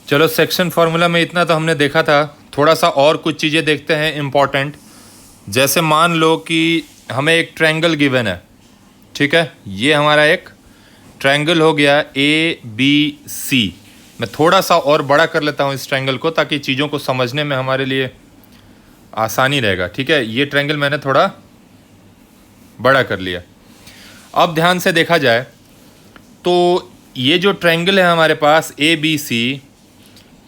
चलो section formula में इतना तो हमने देखा था, थोड़ा सा और कुछ चीज़ें देखते हैं इम्पॉर्टेंट। जैसे मान लो कि हमें एक ट्रायंगल गिवन है, ठीक है, ये हमारा एक ट्रायंगल हो गया ABC। मैं थोड़ा सा और बड़ा कर लेता हूँ इस ट्रायंगल को ताकि चीज़ों को समझने में हमारे लिए आसानी रहेगा, ठीक है। ये ट्रायंगल मैंने थोड़ा बड़ा कर लिया। अब ध्यान से देखा जाए तो ये जो ट्रायंगल है हमारे पास ABC,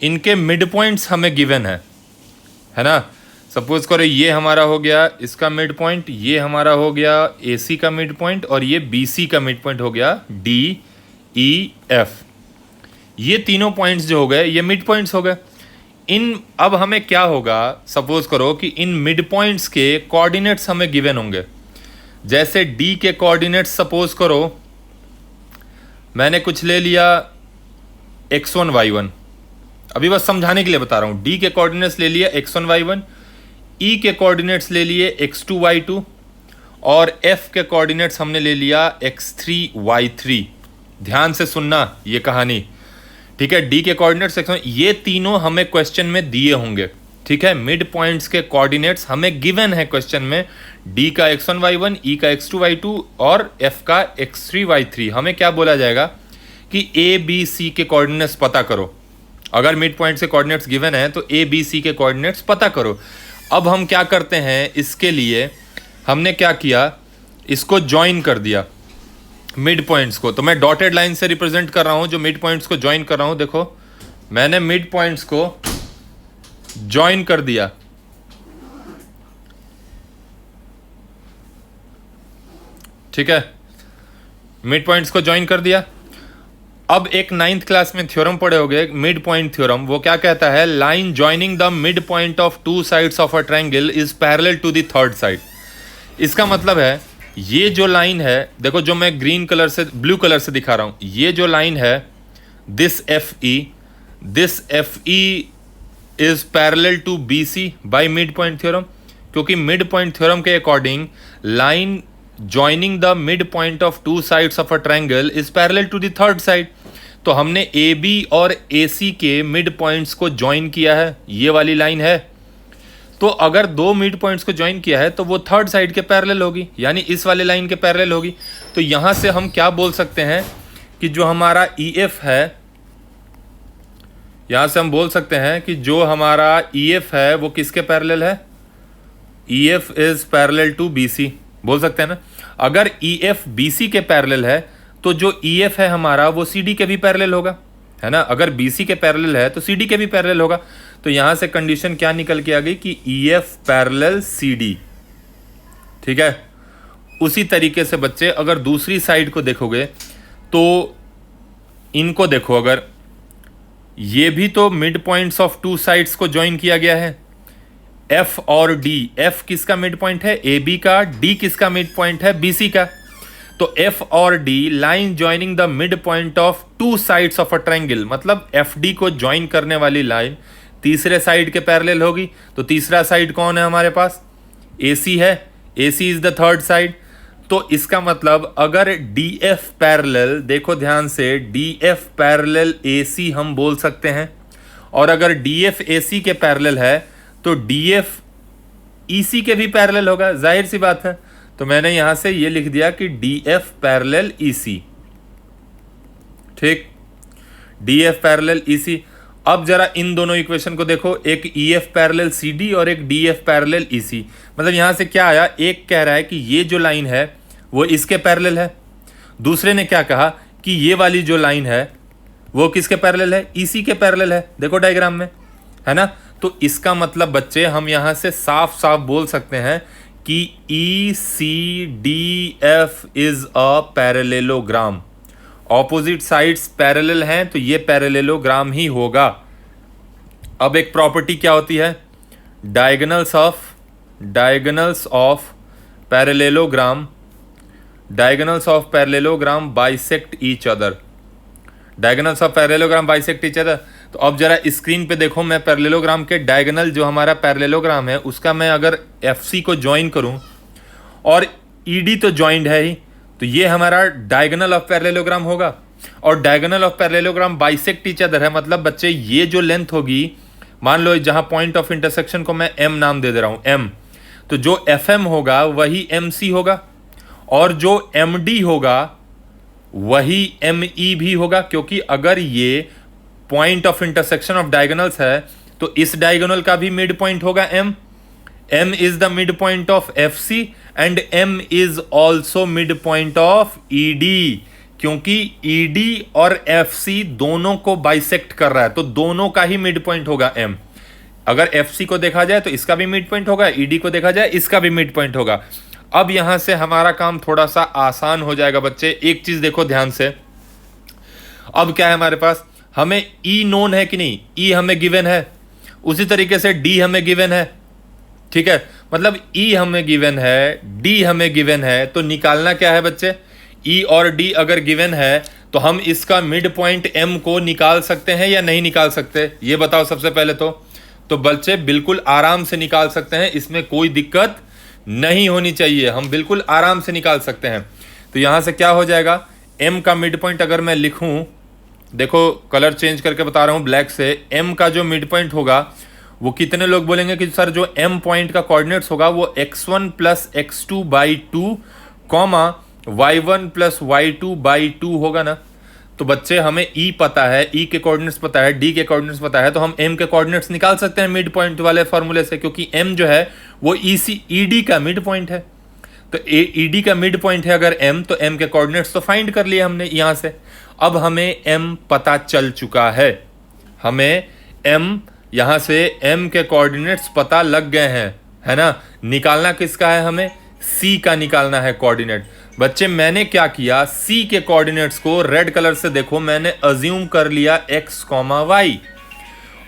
इनके मिड पॉइंट्स हमें गिवन है ना। सपोज करो ये हमारा हो गया इसका मिड पॉइंट, ये हमारा हो गया AC का मिड पॉइंट, और ये BC का मिड पॉइंट हो गया DEF। ये तीनों पॉइंट्स जो हो गए ये मिड पॉइंट्स हो गए। अब हमें क्या होगा, सपोज करो कि इन मिड पॉइंट्स के कोऑर्डिनेट्स हमें गिवन होंगे। जैसे D के कोऑर्डिनेट्स सपोज करो मैंने कुछ ले लिया x1 y1, अभी बस समझाने के लिए बता रहा हूँ। D के कोऑर्डिनेट्स ले लिए x1 y1, E के कोऑर्डिनेट्स ले लिए x2 y2, और F के कोऑर्डिनेट्स हमने ले लिया x3 y3। ध्यान से सुनना ये कहानी, ठीक है। D के कोऑर्डिनेट्स x1, ये तीनों हमें क्वेश्चन में दिए होंगे, ठीक है। मिड पॉइंट्स के कोऑर्डिनेट्स हमें गिवन है क्वेश्चन में। D का x1 y1, E का x2 y2 और F का x3 y3। हमें क्या बोला जाएगा कि A B C के कोऑर्डिनेट्स पता करो। अगर मिड पॉइंट्स के कोऑर्डिनेट्स गिवन है तो A B C के कोऑर्डिनेट्स पता करो। अब हम क्या करते हैं, इसके लिए हमने क्या किया, इसको ज्वाइन कर दिया मिड पॉइंट्स को। तो मैं डॉटेड लाइन से रिप्रेजेंट कर रहा हूं जो मिड पॉइंट्स को ज्वाइन कर रहा हूं। देखो मैंने मिड पॉइंट्स को ज्वाइन कर दिया, ठीक है। मिड पॉइंट्स को ज्वाइन कर दिया। अब एक 9th क्लास में थ्योरम पढ़े होंगे, मिड पॉइंट थ्योरम। वो क्या कहता है, line joining the mid point of two sides of a triangle is parallel to the third side. इसका मतलब है ये जो लाइन है, देखो जो मैं ग्रीन कलर से ब्लू कलर से दिखा रहा हूं, ये जो लाइन है this FE is parallel to BC by mid point theorem. क्योंकि मिड पॉइंट थ्योरम के according line joining the mid point of two sides of a triangle is parallel to the third side. तो हमने AB और AC के mid points को join किया है, ये वाली लाइन है। तो अगर दो मिड पॉइंट्स को ज्वाइन किया है तो वो थर्ड साइड के पैरेलल होगी, यानी इस वाले लाइन के पैरेलल होगी। तो यहां से हम क्या बोल सकते हैं कि जो हमारा EF है, यहां से हम बोल सकते हैं कि जो हमारा EF है वो किसके पैरेलल है, EF is parallel to BC, बोल सकते हैं ना। अगर EF BC के पैरेलल है तो जो EF है हमारा वो CD के भी पैरेलल होगा, है ना। अगर BC के पैरेलल है तो CD के भी पैरेलल होगा। तो यहां से कंडीशन क्या निकल के आ गई कि EF पैरेलल CD, ठीक है। उसी तरीके से बच्चे अगर दूसरी साइड को देखोगे तो इनको देखो, अगर ये भी तो mid points of two sides को ज्वाइन किया गया है, F और D। F किसका मिड पॉइंट है, AB का। D किसका मिड पॉइंट है, BC का। तो F और D line joining the mid point of two sides of a triangle, मतलब FD को ज्वाइन करने वाली लाइन तीसरे साइड के पैरेलल होगी। तो तीसरा साइड कौन है हमारे पास, AC है। AC is the third side. तो इसका मतलब अगर DF पैरेलल, देखो ध्यान से, DF पैरेलल AC हम बोल सकते हैं। और अगर DF AC के पैरेलल है तो DF EC के भी पैरेलल होगा, जाहिर सी बात है। तो मैंने यहां से ये लिख दिया कि DF पैरेलल EC, ठीक, DF पैरेलल EC। अब जरा इन दोनों इक्वेशन को देखो, एक EF पैरेलल CD और एक DF पैरेलल EC। मतलब यहां से क्या आया, एक कह रहा है कि ये जो लाइन है वो इसके पैरेलल है, दूसरे ने क्या कहा कि ये वाली जो लाइन है वो किसके पैरेलल है, EC के पैरेलल है। देखो डायग्राम में, है ना। तो इसका मतलब बच्चे हम यहां से साफ साफ बोल सकते हैं कि ECDF is a parallelogram. Opposite sides parallel हैं तो ये पैरेलेलोग्राम ही होगा। अब एक प्रॉपर्टी क्या होती है, diagonals of parallelogram bisect each other. Diagonals of parallelogram bisect each other. तो अब जरा स्क्रीन पे देखो, मैं पैरेलेलोग्राम के डायगोनल जो हमारा पैरेलेलोग्राम है उसका मैं अगर FC को ज्वाइन करूं और ED तो ज्वाइंड है ही, तो ये हमारा डायगोनल ऑफ पैरेलेलोग्राम होगा, और diagonal of parallelogram bisect each other है, मतलब बच्चे ये जो लेंथ होगी, मान लो जहां पॉइंट ऑफ इंटरसेक्शन को मैं एम नाम दे रहा हूं, एम, तो जो एफ एम होगा वही एम सी होगा, और जो एम डी होगा वही एम ई भी होगा, क्योंकि अगर ये point of intersection of diagonals है तो इस डायगोनल का भी मिड पॉइंट होगा M, M is the midpoint of FC and M is also midpoint of ED, क्योंकि ED और FC दोनों को बाइसेक्ट कर रहा है, तो दोनों का ही मिड पॉइंट होगा M। अगर FC को देखा जाए तो इसका भी मिड पॉइंट होगा, ED को देखा जाए इसका भी मिड पॉइंट होगा। अब यहां से हमारा काम थोड़ा सा आसान हो जाएगा बच्चे। एक चीज देखो ध्यान से, अब क्या है हमारे पास, हमें E नोन है कि नहीं, E हमें गिवन है, उसी तरीके से D हमें गिवन है, ठीक है, मतलब E हमें गिवन है, D हमें गिवन है, तो निकालना क्या है बच्चे, E और D अगर गिवन है तो हम इसका मिड पॉइंट M को निकाल सकते हैं या नहीं निकाल सकते, ये बताओ सबसे पहले। तो बच्चे बिल्कुल आराम से निकाल सकते हैं, इसमें कोई दिक्कत नहीं होनी चाहिए, हम बिल्कुल आराम से निकाल सकते हैं। तो यहां से क्या हो जाएगा, M का मिड पॉइंट अगर मैं लिखूं, देखो कलर चेंज करके बता रहा हूं ब्लैक से, M का जो मिड पॉइंट होगा वो कितने लोग बोलेंगे कि सर जो M पॉइंट का कोऑर्डिनेट्स होगा वो x1 plus x2 by 2 comma y1 plus y2 by 2 होगा ना। तो बच्चे हमें E पता है, E के कोऑर्डिनेट्स पता है, D के कोऑर्डिनेट्स पता है, तो हम M के कोऑर्डिनेट्स निकाल सकते हैं मिड पॉइंट वाले फॉर्मूले से, क्योंकि M जो है वो ED का मिड पॉइंट है। तो ED का मिड पॉइंट है अगर M, तो M के कोऑर्डिनेट्स तो फाइंड कर लिए हमने यहां से। अब हमें M पता चल चुका है, हमें M यहां से M के कोऑर्डिनेट्स पता लग गए हैं, है ना। निकालना किसका है, हमें C का निकालना है कोऑर्डिनेट। बच्चे मैंने क्या किया, C के कोऑर्डिनेट्स को रेड कलर से देखो, मैंने अज्यूम कर लिया x, y,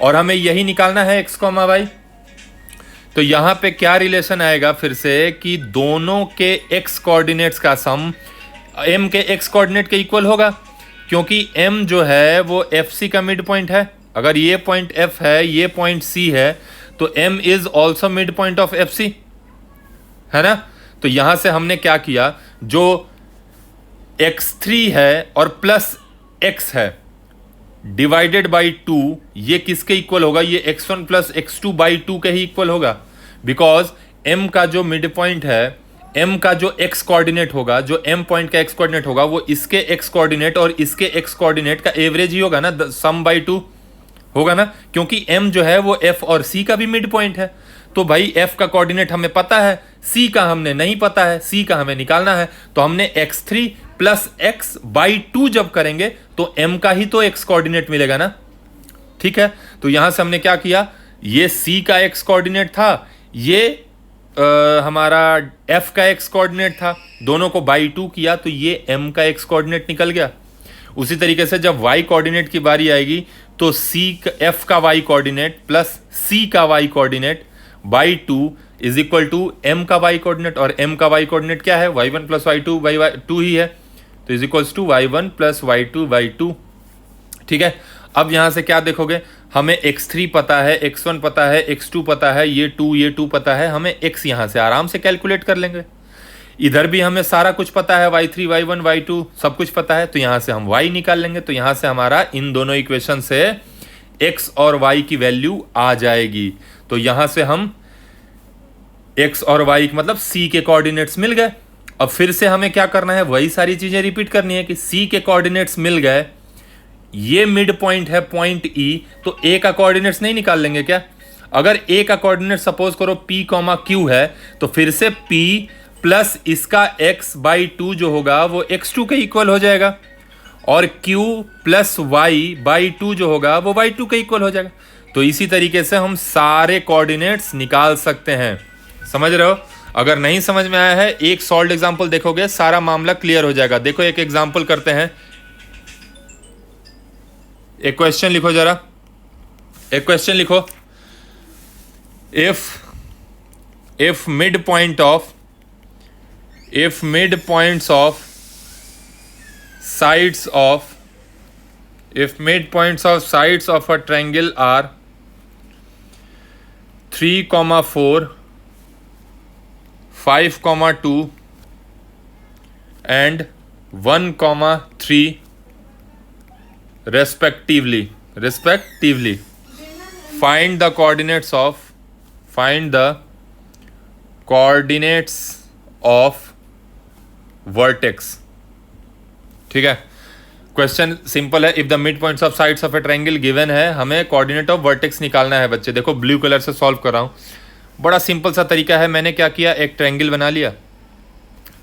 और हमें यही निकालना है x, y। तो यहां पे क्या रिलेशन आएगा फिर से कि दोनों के x कोऑर्डिनेट्स का सम M के x कोऑर्डिनेट के इक्वल होगा, क्योंकि M जो है वो FC का मिड पॉइंट है। अगर ये पॉइंट F है, ये पॉइंट C है, तो M is also mid point of FC, है ना। तो यहां से हमने क्या किया, जो x3 है और प्लस x है डिवाइडेड बाई 2, ये किसके इक्वल होगा, ये x1 प्लस x2 बाई 2 के ही इक्वल होगा, बिकॉज M का जो मिड पॉइंट है, M का जो x कोऑर्डिनेट होगा, जो M पॉइंट का x कोऑर्डिनेट होगा, वो इसके x कोऑर्डिनेट और इसके x कोऑर्डिनेट का एवरेज ही होगा ना, सम बाई 2 होगा ना, क्योंकि M जो है वो F और C का भी मिड पॉइंट है। तो भाई F का कोऑर्डिनेट हमें पता है, C का हमने नहीं पता है, C का हमें निकालना है, तो हमने x3 प्लस x बाई 2 जब करेंगे तो M का ही तो x कोऑर्डिनेट मिलेगा ना, ठीक है। तो यहां से हमने क्या किया, ये C का x कोऑर्डिनेट था, ये हमारा F का x कोऑर्डिनेट था, दोनों को बाई 2 किया तो ये M का x कोऑर्डिनेट निकल गया। उसी तरीके से जब y कोऑर्डिनेट की बारी आएगी तो F का y कोऑर्डिनेट प्लस C का y coordinate by 2 is equal to M का y कोऑर्डिनेट, और M का y कोऑर्डिनेट क्या है, y1 प्लस y2 बाई 2 ही है, तो is equals to y1 plus y2 by 2, ठीक है। अब यहां से क्या देखोगे, हमें x3 पता है, x1 पता है, x2 पता है, ये 2 पता है, हमें x यहां से आराम से कैलकुलेट कर लेंगे। इधर भी हमें सारा कुछ पता है, y3 y1 y2 सब कुछ पता है, तो यहां से हम y निकाल लेंगे। तो यहां से हमारा इन दोनों इक्वेशन से x और y की वैल्यू आ जाएगी। तो यहां से हम x और y मतलब C के कोऑर्डिनेट्स मिल गए। अब फिर से हमें क्या करना है, वही सारी चीजें रिपीट करनी है कि C के कोऑर्डिनेट्स मिल गए, ये मिड पॉइंट है पॉइंट E, तो A का कोऑर्डिनेट्स नहीं निकाल लेंगे क्या। अगर A का कोऑर्डिनेट सपोज करो P, Q है, तो फिर से P प्लस इसका x बाई 2 जो होगा वो x2 के इक्वल हो जाएगा, और Q प्लस y बाई 2 जो होगा वो y2 के इक्वल हो जाएगा। तो इसी तरीके से हम सारे कोऑर्डिनेट्स निकाल सकते हैं, समझ रहे हो। अगर नहीं समझ में आया है, एक सॉल्व एग्जांपल देखोगे सारा मामला क्लियर हो जाएगा। देखो एक एग्जांपल करते हैं, एक क्वेश्चन लिखो जरा, एक क्वेश्चन लिखो, if midpoints of sides of a triangle are 3, 4, 5, 2 and 1, 3, respectively find the coordinates of vertex. ठीक है, क्वेश्चन सिंपल है। If the mid points of sides of A triangle given है, हमें कोऑर्डिनेट ऑफ वर्टेक्स निकालना है बच्चे। देखो ब्लू कलर से सॉल्व कर रहा हूँ, बड़ा सिंपल सा तरीका है। मैंने क्या किया, एक ट्रायंगल बना लिया।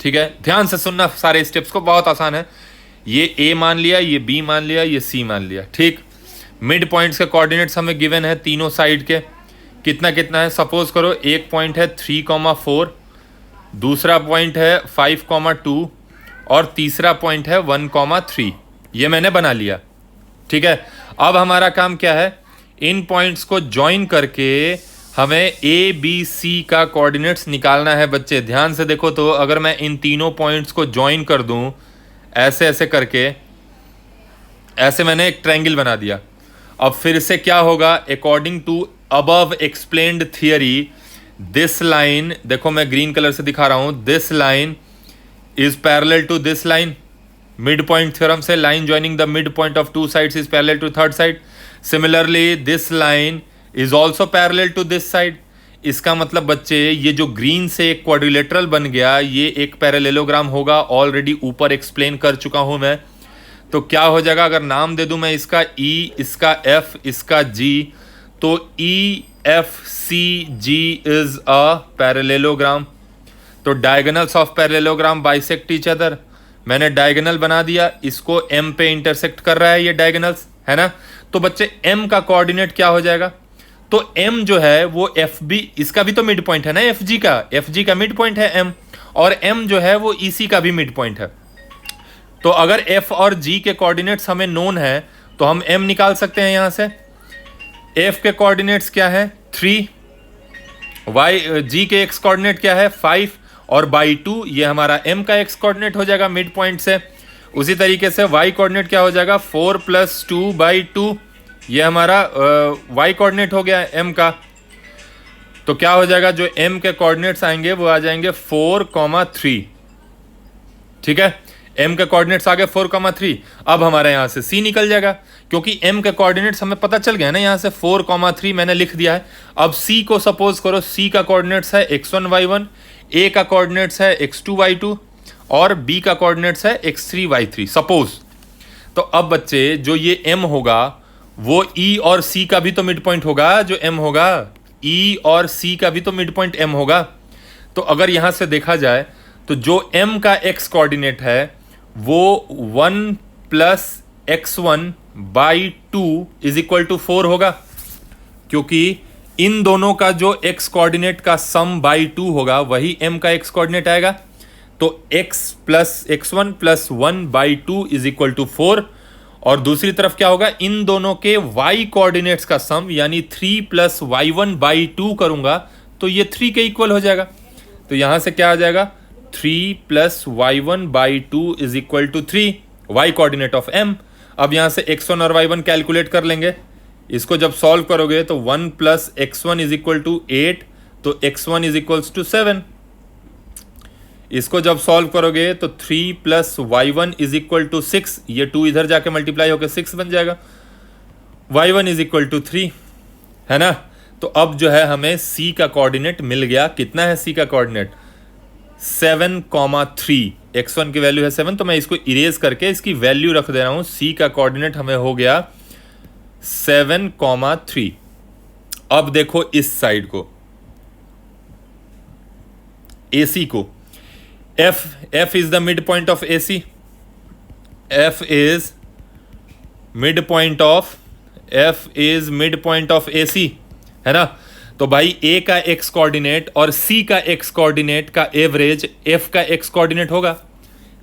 ठीक है, ध्यान से सुनना सारे स्टेप्स को, बहुत आसान है। ये ए मान लिया, ये बी मान लिया, ये सी मान लिया। ठीक, मिड पॉइंट्स के कोऑर्डिनेट्स हमें गिवन है तीनों साइड के। कितना कितना है, सपोज करो एक पॉइंट है 3,4, दूसरा पॉइंट है 5,2 और तीसरा पॉइंट है 1,3। ये मैंने बना लिया। ठीक है, अब हमारा काम क्या है, इन पॉइंट्स को ज्वाइन करके हमें ए बी सी का कोऑर्डिनेट्स निकालना है बच्चे। ध्यान से देखो तो, अगर मैं इन तीनों पॉइंट्स को ज्वाइन कर दूं ऐसे ऐसे करके, ऐसे मैंने एक ट्रायंगल बना दिया। अब फिर से क्या होगा, according to above explained theory, this line, देखो मैं ग्रीन कलर से दिखा रहा हूं, this line is parallel to this line. Mid point theorem से line joining the mid point of two sides is parallel to third side. Similarly this line is also parallel to this side. इसका मतलब बच्चे, ये जो green से एक quadrilateral बन गया, ये एक पैरेललोग्राम होगा। ऑलरेडी ऊपर एक्सप्लेन कर चुका हूं मैं। तो क्या हो जाएगा, अगर नाम दे दूं मैं इसका ई, इसका एफ, इसका जी, तो E F C G is a parallelogram. तो diagonals of parallelogram bisect each other. मैंने डायगोनल बना दिया, इसको एम पे इंटरसेक्ट कर रहा है ये डायगोनल्स, है ना। तो बच्चे एम का कोऑर्डिनेट क्या हो जाएगा, तो m जो है वो एफ बी, इसका भी तो मिड पॉइंट है ना, एफ जी का मिड पॉइंट है m, और m जो है वो ई सी का भी मिड पॉइंट है। तो अगर f और g के कोऑर्डिनेट्स हमें नोन है तो हम m निकाल सकते हैं यहां से। f के कोऑर्डिनेट्स क्या है 3, g के x कोऑर्डिनेट क्या है 5 और बाई 2, ये हमारा m का x कोऑर्डिनेट हो जाएगा मिड पॉइंट से। उसी तरीके से y कोऑर्डिनेट क्या हो जाएगा 4 + 2/2, ये हमारा y कोऑर्डिनेट हो गया m का। तो क्या हो जाएगा, जो m के कोऑर्डिनेट्स आएंगे वो आ जाएंगे 4,3। ठीक है, m के कोऑर्डिनेट्स आ गए 4,3। अब हमारे यहां से c निकल जाएगा, क्योंकि m के कोऑर्डिनेट्स हमें पता चल गया ना, यहां से 4,3 मैंने लिख दिया है। अब c को सपोज करो, c का कोऑर्डिनेट्स है x1 y1, a का कोऑर्डिनेट्स है x2 y2 और b का कोऑर्डिनेट्स है x3 y3 सपोज। तो अब बच्चे जो ये m होगा वो E और C का भी तो मिड पॉइंट होगा, जो M होगा E और C का भी तो मिड पॉइंट M होगा। तो अगर यहां से देखा जाए तो जो M का x कोऑर्डिनेट है वो 1 + x1/2 = 4 होगा, क्योंकि इन दोनों का जो x कोऑर्डिनेट का सम बाई 2 होगा वही M का x कोऑर्डिनेट आएगा। तो x + x1 + 1/2 = 4। और दूसरी तरफ क्या होगा, इन दोनों के y कोऑर्डिनेट्स का सम, यानी 3 + y1/2 करूंगा तो ये 3 के इक्वल हो जाएगा। तो यहां से क्या आ जाएगा 3 + y1/2 = 3, y coordinate of m। अब यहां से x1 और y1 कैलकुलेट कर लेंगे। इसको जब सॉल्व करोगे तो 1 + x1 = 8, तो x1 = 7। इसको जब सॉल्व करोगे तो 3 + y1 = 6, ये 2 इधर जाके मल्टीप्लाई होकर 6 बन जाएगा, y1 = 3, है ना। तो अब जो है हमें c का कोऑर्डिनेट मिल गया। कितना है c का कोऑर्डिनेट 7,3। x1 की वैल्यू है 7, तो मैं इसको इरेज करके इसकी वैल्यू रख दे रहा हूं। c का कोऑर्डिनेट हमें हो गया 7,3। अब देखो इस साइड को, AC को, f is the midpoint of AC, f is midpoint of AC, है ना। तो भाई a का x कोऑर्डिनेट और c का x कोऑर्डिनेट का एवरेज f का x कोऑर्डिनेट होगा,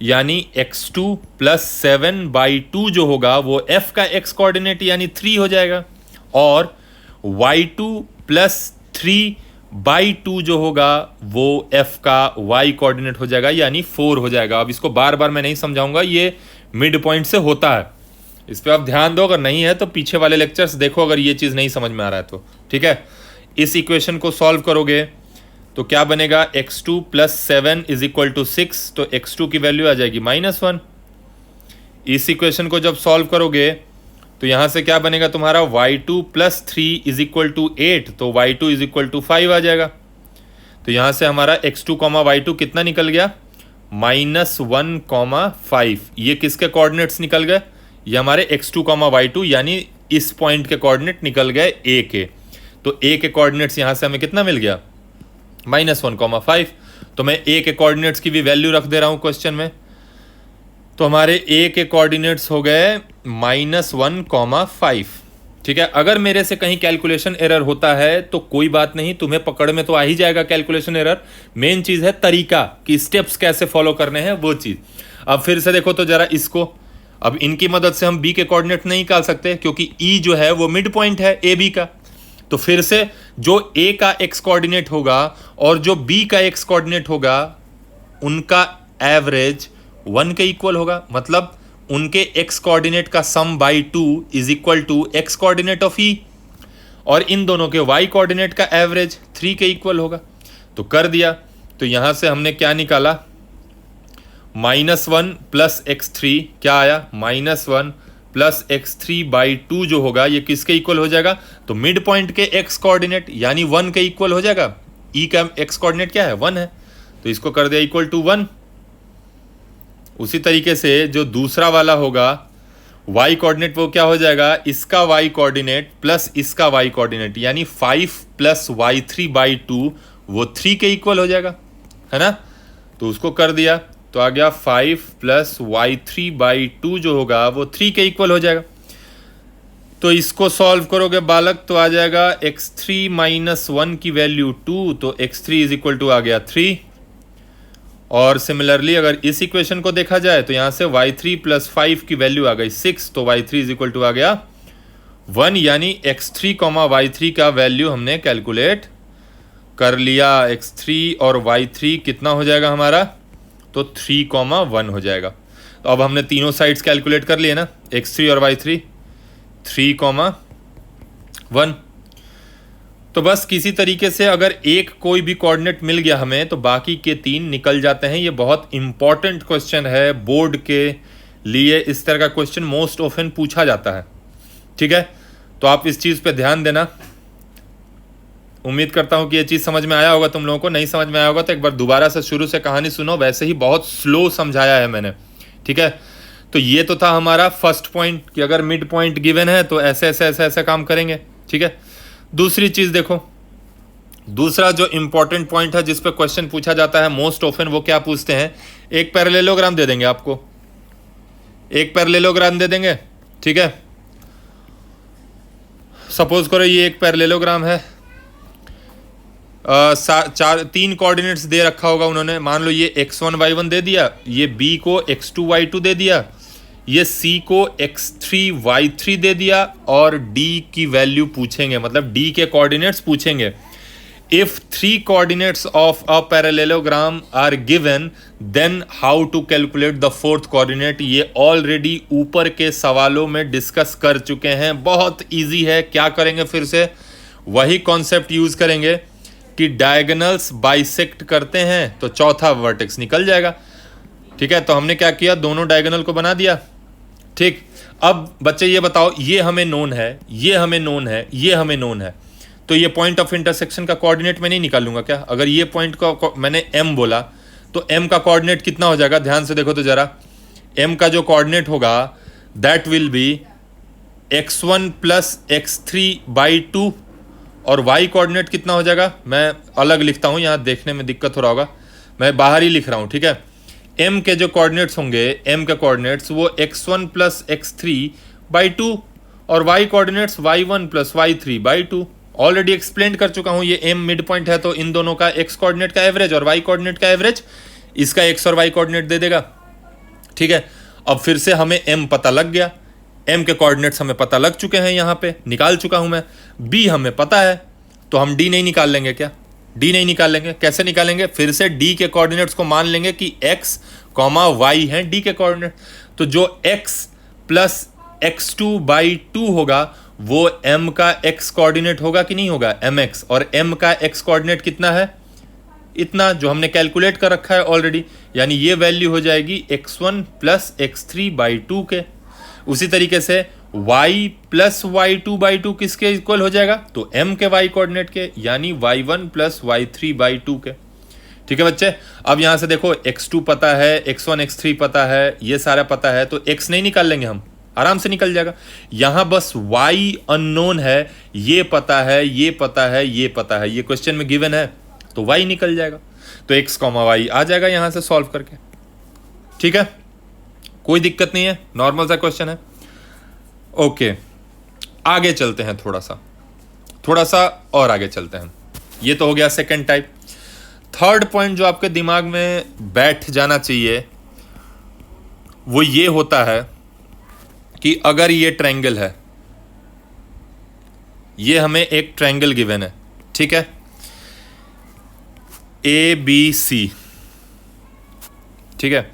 यानी x2 + 7/2 जो होगा वो f का x कोऑर्डिनेट यानी 3 हो जाएगा, और y2 + 3/2 जो होगा वो f का y कोऑर्डिनेट हो जाएगा, यानी 4 हो जाएगा। अब इसको बार बार मैं नहीं समझाऊंगा, ये मिड पॉइंट से होता है, इस पर आप ध्यान दो। अगर नहीं है तो पीछे वाले लेक्चर्स देखो, अगर ये चीज़ नहीं समझ में आ रहा है तो। ठीक है, इस इक्वेशन को सॉल्व करोगे तो क्या बनेगा, x2 + 7 = 6, तो x2 की वैल्यू आ जाएगी -1। इस इक्वेशन को जब सॉल्व करोगे तो यहाँ से क्या बनेगा तुम्हारा y2 plus 3 is equal to 8, तो y2 इज इक्वल टू 5 आ जाएगा। तो यहाँ से हमारा x2 कॉमा y2 कितना निकल गया, -1,5। ये किसके कोऑर्डिनेट्स निकल गए, ये हमारे x2 कॉमा y2 यानी इस पॉइंट के कोऑर्डिनेट निकल गए a के। तो a के कोऑर्डिनेट्स यहाँ से हमें कितना मिल गया, -1,5। तो मैं a के कोऑर्डिनेट्स की भी वैल्यू रख दे रहा हूँ क्वेश्चन में। तो हमारे a के कोऑर्डिनेट्स हो गए -1,5। ठीक है, अगर मेरे से कहीं कैलकुलेशन एरर होता है तो कोई बात नहीं, तुम्हें पकड़ में तो आ ही जाएगा कैलकुलेशन एरर। मेन चीज है तरीका कि स्टेप्स कैसे फॉलो करने हैं वो चीज। अब फिर से देखो तो जरा इसको, अब इनकी मदद से हम b के कोऑर्डिनेट नहीं निकाल सकते क्योंकि e जो है वो मिड पॉइंट है ए बी का। तो फिर से जो a का x कोऑर्डिनेट होगा और जो b का x कोऑर्डिनेट होगा उनका एवरेज 1 के इक्वल होगा, मतलब उनके x कोऑर्डिनेट का sum by 2 is equal to x coordinate of e, और इन दोनों के y कोऑर्डिनेट का एवरेज 3 के इक्वल होगा। तो कर दिया, तो यहां से हमने क्या निकाला, -1 प्लस x3 क्या आया, -1 प्लस x3 बाई 2 जो होगा ये किसके इक्वल हो जाएगा, तो मिड पॉइंट के x कोऑर्डिनेट यानी 1 के इक्वल हो जाएगा। e का x कोऑर्डिनेट क्या है, 1 है, तो इसको कर दिया इक्वल टू 1। उसी तरीके से जो दूसरा वाला होगा y कोऑर्डिनेट वो क्या हो जाएगा, इसका y कोऑर्डिनेट प्लस इसका y कोऑर्डिनेट यानी 5 प्लस y3 बाई 2 वो 3 के इक्वल हो जाएगा, है ना। तो उसको कर दिया तो आ गया 5 प्लस y3 बाई 2 जो होगा वो 3 के इक्वल हो जाएगा। तो इसको सॉल्व करोगे बालक तो आ जाएगा x3 माइनस 1 की वैल्यू 2, तो x3 इज इक्वल टू आ गया 3। और सिमिलरली अगर इस इक्वेशन को देखा जाए तो यहां से y3 प्लस 5 की वैल्यू आ गई 6, तो y3 इज इक्वल टू आ गया 1, यानी x3 कॉमा y3 का वैल्यू हमने कैलकुलेट कर लिया। x3 और y3 कितना हो जाएगा हमारा, तो 3,1 हो जाएगा। तो अब हमने तीनों साइड्स कैलकुलेट कर लिए ना, x3 और y3, 3,1। तो बस किसी तरीके से अगर एक कोई भी कोऑर्डिनेट मिल गया हमें तो बाकी के 3 निकल जाते हैं। ये बहुत इंपॉर्टेंट क्वेश्चन है बोर्ड के लिए, इस तरह का क्वेश्चन मोस्ट ऑफन पूछा जाता है। ठीक है, तो आप इस चीज़ पे ध्यान देना। उम्मीद करता हूं कि ये चीज़ समझ में आया होगा तुम लोगों को। नहीं समझ में आया होगा तो एक बार दोबारा से शुरू से कहानी सुनो, वैसे ही बहुत स्लो समझाया है मैंने। ठीक है, तो ये तो था हमारा फर्स्ट पॉइंट कि अगर मिड पॉइंट गिवन है तो ऐसे ऐसे ऐसे ऐसे काम करेंगे। ठीक है, दूसरी चीज देखो, दूसरा जो इंपॉर्टेंट पॉइंट है जिस पे क्वेश्चन पूछा जाता है मोस्ट ऑफन, वो क्या पूछते हैं, एक पैरेललोग्राम दे देंगे आपको, एक पैरेललोग्राम दे देंगे। ठीक है, सपोज करो ये एक पैरेललोग्राम है, 3 कोऑर्डिनेट्स दे रखा होगा उन्होंने। मान लो ये x1 y1 दे दिया, ये b को x2 y2 दे दिया, ये c को x3 y3 दे दिया, और d की वैल्यू पूछेंगे, मतलब d के कोऑर्डिनेट्स पूछेंगे। If 3 coordinates of a parallelogram are given then how to calculate the 4th coordinate. ये ऑलरेडी ऊपर के सवालों में डिस्कस कर चुके हैं, बहुत इजी है। क्या करेंगे, फिर से वही कॉन्सेप्ट यूज करेंगे कि डायगोनल्स बाइसेक्ट करते हैं तो चौथा वर्टेक्स निकल जाएगा। ठीक है, तो हमने क्या किया, दोनों डायगोनल को बना दिया। ठीक, अब बच्चे ये बताओ, ये हमें नोन है, ये हमें नोन है, ये हमें नोन है, तो ये पॉइंट ऑफ इंटरसेक्शन का कोऑर्डिनेट मैं नहीं निकालूंगा क्या। अगर ये पॉइंट को मैंने m बोला तो m का कोऑर्डिनेट कितना हो जाएगा, ध्यान से देखो तो जरा, m का जो कोऑर्डिनेट होगा that will be x1 plus x3 by 2, और y कोऑर्डिनेट कितना हो जाएगा, मैं अलग लिखता हूँ, यहाँ देखने में दिक्कत हो रहा होगा, मैं बाहर ही लिख रहा हूँ। ठीक है, m के जो कोऑर्डिनेट्स होंगे, m के कोऑर्डिनेट्स वो x1 प्लस x3 बाई 2, और y coordinates y1 plus y3 by 2। Already explain कर चुका हूँ, ये m मिड पॉइंट है तो इन दोनों का x कोऑर्डिनेट का एवरेज और y कोऑर्डिनेट का एवरेज इसका x और y कोऑर्डिनेट दे देगा। ठीक है, अब फिर से हमें m पता लग गया, m के कोऑर्डिनेट्स हमें पता लग चुके हैं, यहाँ पे निकाल चुका हूं मैं। b हमें पता है तो हम d नहीं निकाल लेंगे क्या, d नहीं निकाल लेंगे, कैसे निकालेंगे, फिर से d के कोऑर्डिनेट्स को मान लेंगे कि x, y है d के कोऑर्डिनेट। तो जो x प्लस x2 बाई 2 होगा वो m का x कोऑर्डिनेट होगा कि नहीं होगा, mx, और m का x कोऑर्डिनेट कितना है, इतना, जो हमने कैलकुलेट कर रखा है ऑलरेडी, यानी ये वैल्यू हो जाएगी x1 प्लस x3 बाई 2 के। उसी तरीके से y plus y two by two किसके इक्वल हो जाएगा? तो m के y कोऑर्डिनेट के, यानी y1 plus y three by two के। ठीक है बच्चे, अब यहां से देखो x2 पता है, x1 x3 पता है, ये सारा पता है, तो x नहीं निकाल लेंगे हम, आराम से निकल जाएगा। यहां बस y अननोन है, ये पता है, ये पता है, ये पता है, ये क्वेश्चन में गिवन है, तो y निकल जाएगा। तो x, y आ जाएगा यहां से सॉल्व करके। ठीक है, कोई दिक्कत नहीं है, नॉर्मल सा क्वेश्चन है। ओके, आगे चलते हैं, थोड़ा सा और आगे चलते हैं। ये तो हो गया सेकंड टाइप। थर्ड पॉइंट जो आपके दिमाग में बैठ जाना चाहिए वो ये होता है कि अगर ये ट्रायंगल है, ये हमें एक ट्रायंगल गिवन है, ठीक है, ए बी सी, ठीक है।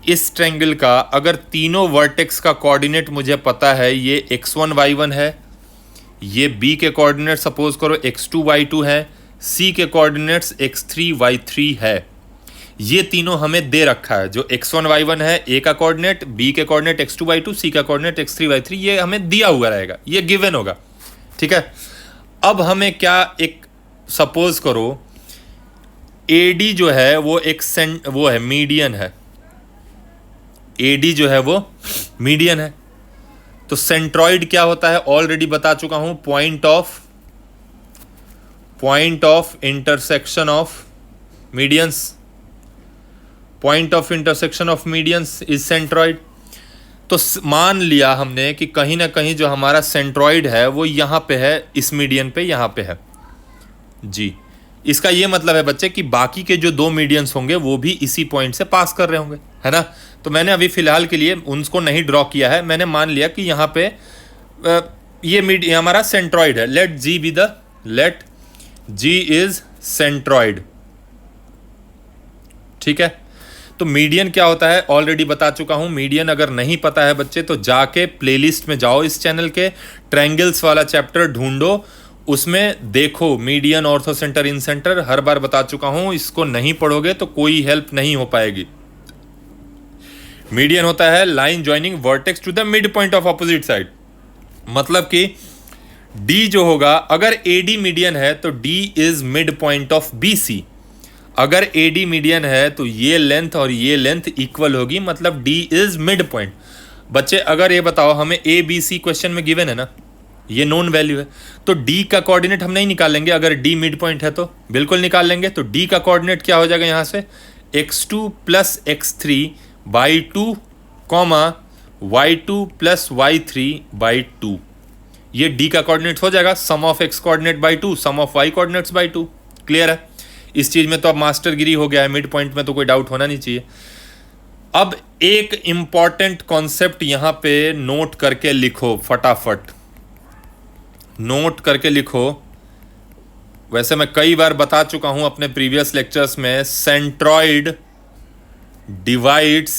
इस ट्रायंगल का अगर तीनों वर्टेक्स का कोऑर्डिनेट मुझे पता है, ये x1 y1 है, ये b के कोऑर्डिनेट सपोज करो x2 y2 है, c के कोऑर्डिनेट्स x3 y3 है। ये तीनों हमें दे रखा है, जो x1 y1 है a का कोऑर्डिनेट, b के कोऑर्डिनेट x2 y2, c का कोऑर्डिनेट x3 y3, ये हमें दिया हुआ रहेगा, ये गिवन होगा। ठीक है, अब हमें क्या, एक सपोज करो AD जो है वो है मीडियन है, AD जो है वो मीडियन है। तो सेंट्रॉइड क्या होता है ऑलरेडी बता चुका हूं, point of intersection of medians, point of intersection of medians is centroid. तो मान लिया हमने कि कहीं ना कहीं जो हमारा सेंट्रॉइड है वो यहां पे है, इस मीडियन पे यहां पे है जी। इसका ये मतलब है बच्चे कि बाकी के जो दो मीडियंस होंगे वो भी इसी पॉइंट से पास कर रहे होंगे, है ना। तो मैंने अभी फिलहाल के लिए उनको नहीं ड्रॉ किया है, मैंने मान लिया कि यहाँ पे ये हमारा सेंट्रॉइड है। लेट जी इज सेंट्रॉइड, ठीक है। तो मीडियन क्या होता है ऑलरेडी बता चुका हूं। मीडियन अगर नहीं पता है बच्चे तो जाके प्लेलिस्ट में जाओ, इस चैनल के ट्रायंगल्स वाला चैप्टर ढूंढो, उसमें देखो मीडियन, ऑर्थो सेंटर, इन सेंटर, हर बार बता चुका हूं। इसको नहीं पढ़ोगे तो कोई हेल्प नहीं हो पाएगी। मीडियन होता है line joining vertex to the mid point of opposite side, मतलब कि डी जो होगा, अगर एडी मीडियन है तो D is mid point of BC. अगर एडी मीडियन है तो ये लेंथ और ये लेंथ इक्वल होगी, मतलब डी इज मिड पॉइंट। बच्चे अगर ये बताओ, हमें ए बी सी क्वेश्चन में गिवन है ना, ये नोन वैल्यू है, तो डी का कोऑर्डिनेट हम नहीं निकालेंगे। अगर डी मिड पॉइंट है तो बिल्कुल निकाल लेंगे। तो डी का कोऑर्डिनेट क्या हो जाएगा यहाँ से, x2 plus x3 by 2 comma y2 plus y3 by 2। ये डी का कोऑर्डिनेट हो जाएगा, sum of x coordinate by 2 sum of y coordinates by 2। Clear है, इस चीज में तो अब मास्टरगिरी हो गया है, मिड पॉइंट में तो कोई डाउट होना नहीं चाहिए। अब एक इंपॉर्टेंट कॉन्सेप्ट यहां पे नोट करके लिखो, फटाफट नोट करके लिखो। वैसे मैं कई बार बता चुका हूं अपने प्रीवियस लेक्चर्स में, सेंट्रॉइड डिवाइड्स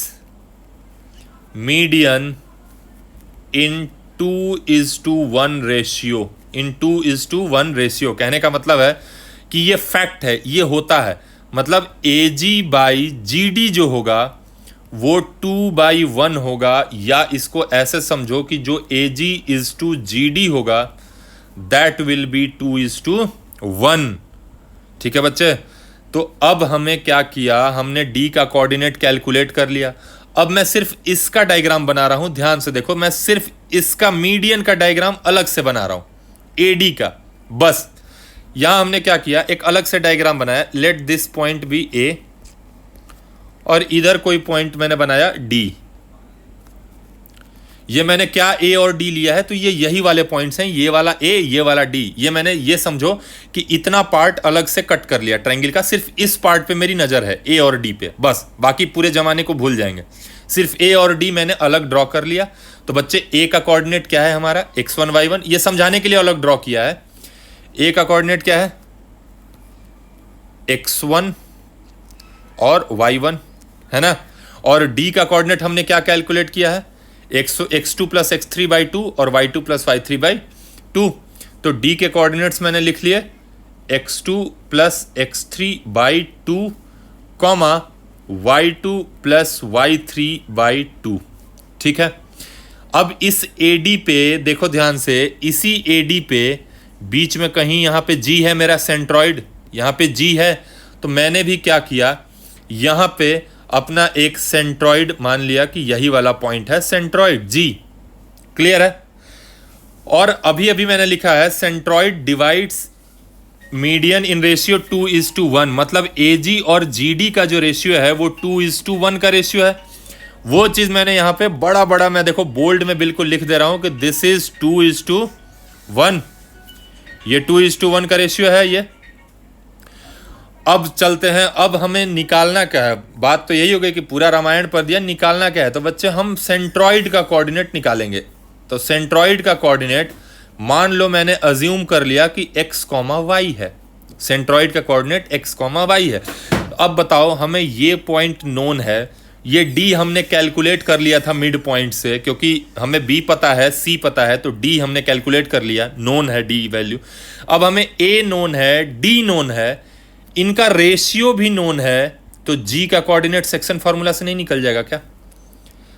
मीडियन इन 2:1 रेशियो, इन 2:1 रेशियो। कहने का मतलब है कि ये फैक्ट है, ये होता है, मतलब AG बाई GD जो होगा वो 2/1 होगा, या इसको ऐसे समझो कि जो AG इज टू GD होगा दैट विल बी 2:1। ठीक है बच्चे, तो अब हमें क्या किया, हमने D का कोऑर्डिनेट कैलकुलेट कर लिया। अब मैं सिर्फ इसका डायग्राम बना रहा हूं, ध्यान से देखो, मैं सिर्फ इसका मीडियन का डायग्राम अलग से बना रहा हूं, AD का। बस यहां हमने क्या किया, एक अलग से डायग्राम बनाया, let this point be A, और इधर कोई पॉइंट मैंने बनाया D। ये मैंने क्या A और D लिया है, तो ये यही वाले पॉइंट्स हैं, ये वाला A, ये वाला D। ये मैंने, ये समझो कि इतना पार्ट अलग से कट कर लिया ट्रायंगल का, सिर्फ इस पार्ट पे मेरी नजर है, A और D पे, बस बाकी पूरे जमाने को भूल जाएंगे। सिर्फ A और D मैंने अलग ड्रॉ कर लिया। तो बच्चे A का कोऑर्डिनेट क्या है हमारा, x1 y1, ये समझाने के लिए अलग ड्रॉ किया है। A का कोऑर्डिनेट क्या है, x1 और y1, है ना। और D का कोऑर्डिनेट हमने क्या कैलकुलेट किया है, x2 प्लस x3 बाई 2 और y2 प्लस y3 बाई 2। तो D के कोऑर्डिनेट्स मैंने लिख लिए x2 plus x3 by 2 comma y2 plus y3 by 2। ठीक है, अब इस AD पे देखो ध्यान से, इसी AD पे बीच में कहीं यहाँ पे G है मेरा सेंट्रॉइड, यहाँ पे G है, तो मैंने भी क्या किया, यहाँ पे अपना एक सेंट्रॉइड मान लिया कि यही वाला पॉइंट है सेंट्रॉइड G। क्लियर है? और अभी अभी मैंने लिखा है centroid divides median in ratio 2:1, मतलब AG और GD का जो रेशियो है वो 2:1 का रेशियो है। वो चीज मैंने यहां पे बड़ा बड़ा मैं देखो बोल्ड में बिल्कुल लिख दे रहा हूं कि दिस इज 2:1, ये 2:1 का रेशियो है ये। अब चलते हैं, अब हमें निकालना क्या है, बात तो यही हो गई कि पूरा रामायण पढ़ दिया, निकालना क्या है। तो बच्चे हम सेंट्रॉइड का कोऑर्डिनेट निकालेंगे। तो सेंट्रॉइड का कोऑर्डिनेट मान लो मैंने अज्यूम कर लिया कि x, y है, सेंट्रॉइड का कोऑर्डिनेट x, y है। अब बताओ हमें ये पॉइंट नोन है, ये D हमने कैलकुलेट कर लिया था मिड पॉइंट से, क्योंकि हमें B पता है, C पता है, तो D हमने कैलकुलेट कर लिया, नोन है D वैल्यू। अब हमें A नोन है, D नोन है, इनका रेशियो भी नोन है, तो G का कोऑर्डिनेट सेक्शन फार्मूला से नहीं निकल जाएगा क्या?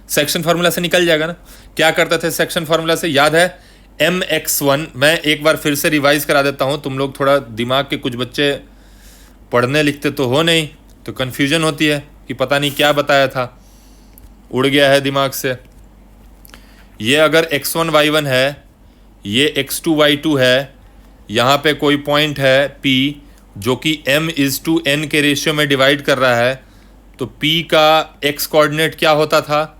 सेक्शन फार्मूला से निकल जाएगा ना। क्या करते थे सेक्शन फार्मूला से, याद है? mx1, मैं एक बार फिर से रिवाइज करा देता हूं, तुम लोग थोड़ा दिमाग के कुछ बच्चे पढ़ने लिखते तो हो नहीं, तो कन्फ्यूजन होती है कि पता नहीं क्या बताया था, उड़ गया है दिमाग से। ये अगर x1 y1 है, ये x2 y2 है, यहाँ पे कोई पॉइंट है P जो कि m:n के रेशियो में डिवाइड कर रहा है, तो P का x कोऑर्डिनेट क्या होता था,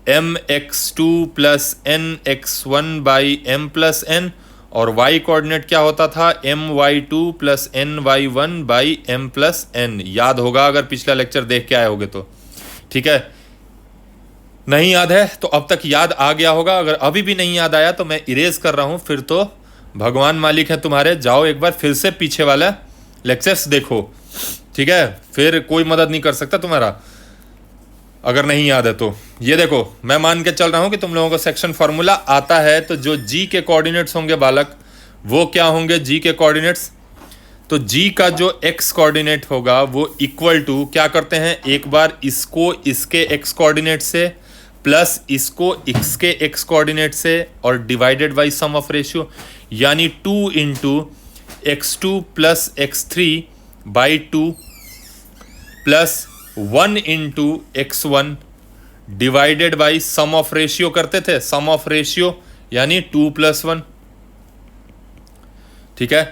mx2 plus nx1 by m plus n, और y कोऑर्डिनेट क्या होता था, my2 plus ny1 by m plus n। याद होगा अगर पिछला लेक्चर देख के आए होगे तो, ठीक है। नहीं याद है तो अब तक याद आ गया होगा, अगर अभी भी नहीं याद आया तो मैं इरेज कर रहा हूं, फिर तो भगवान मालिक है तुम्हारे, जाओ एक बार फिर से पीछे वाला लेक्चर्स देखो, ठीक है। फिर कोई मदद नहीं कर सकता तुम्हारा अगर नहीं याद है तो। ये देखो, मैं मान के चल रहा हूं कि तुम लोगों को सेक्शन फार्मूला आता है, तो जो G के कोऑर्डिनेट्स होंगे बालक, वो क्या होंगे G के कोऑर्डिनेट्स, तो G का जो x कोऑर्डिनेट होगा वो इक्वल टू, क्या करते हैं, एक बार इसको इसके x कोऑर्डिनेट से प्लस इसको इसके x कोऑर्डिनेट से और divided by sum of ratio, यानी 2 into x2 plus x3 by 2 plus 1 into x1 divided by sum of ratio करते थे, सम ऑफ रेशियो यानी 2 प्लस 1, ठीक है।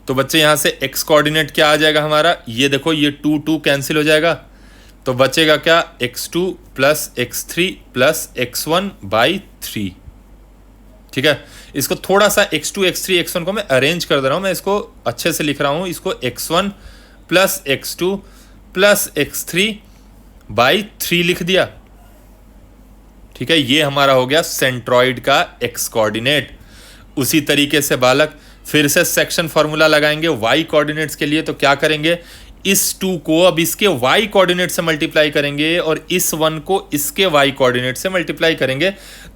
तो बच्चे यहां से x कोऑर्डिनेट क्या आ जाएगा हमारा, ये देखो, ये 2 कैंसिल हो जाएगा, तो बचेगा क्या, x2 plus x3 plus x1 by 3, ठीक है। इसको थोड़ा सा x2 x3 x1 को मैं अरेंज कर दे रहा हूं, मैं इसको अच्छे से लिख रहा हूं, इसको x1 plus x2 plus x3 by 3 लिख दिया, ठीक है। ये हमारा हो गया सेंट्रॉइड का x कोऑर्डिनेट। उसी तरीके से बालक फिर से सेक्शन फॉर्मूला लगाएंगे y कोऑर्डिनेट्स के लिए, तो क्या करेंगे, इस 2 को अब इसके y कोऑर्डिनेट से मल्टीप्लाई करेंगे और इस 1 को इसके y कोऑर्डिनेट से मल्टीप्लाई करेंगे,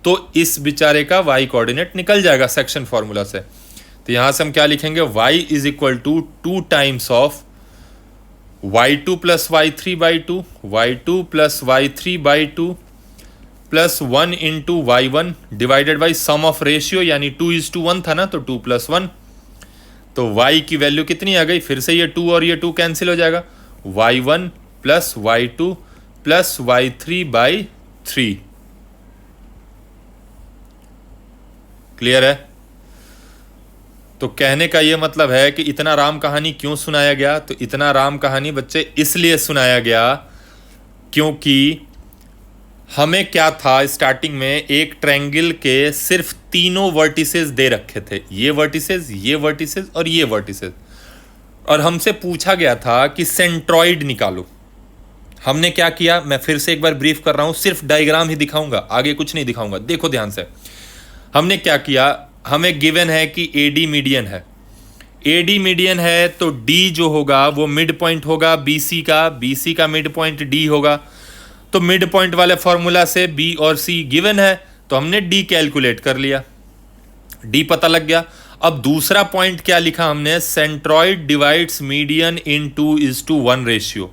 तो इस बेचारे का y कोऑर्डिनेट निकल जाएगा सेक्शन फॉर्मूला से। तो यहां से हम क्या लिखेंगे, y is equal to 2 times of y2 plus y3 by 2, y2 plus y3 by 2 plus 1 into y1 divided by sum of ratio, यानी 2:1 था ना, तो 2 प्लस 1, तो y की वैल्यू कितनी आ गई, फिर से ये 2 और ये 2 कैंसिल हो जाएगा, y1 plus y2 plus y3 by 3। Clear है? तो कहने का ये मतलब है कि इतना राम कहानी क्यों सुनाया गया, तो इतना राम कहानी बच्चे इसलिए सुनाया गया क्योंकि हमें क्या था, स्टार्टिंग में एक ट्रायंगल के सिर्फ 3 वर्टिसेस दे रखे थे, ये वर्टिसेस, ये वर्टिसेस और ये वर्टिसेस, और हमसे पूछा गया था कि सेंट्रॉइड निकालो। हमने क्या किया, मैं फिर से एक बार ब्रीफ कर रहा हूं, सिर्फ डायग्राम ही दिखाऊंगा, आगे कुछ नहीं दिखाऊंगा, देखो ध्यान से। हमने क्या किया, हमें गिवन है कि AD मीडियन है, AD मीडियन है तो D जो होगा वो मिड पॉइंट होगा BC का, BC का मिड पॉइंट D होगा, तो मिड पॉइंट वाले फॉर्मूला से B और C गिवन है, तो हमने D कैलकुलेट कर लिया, D पता लग गया। अब दूसरा पॉइंट क्या लिखा हमने, सेंट्रॉइड डिवाइड्स मीडियन इन 2:1 रेशियो,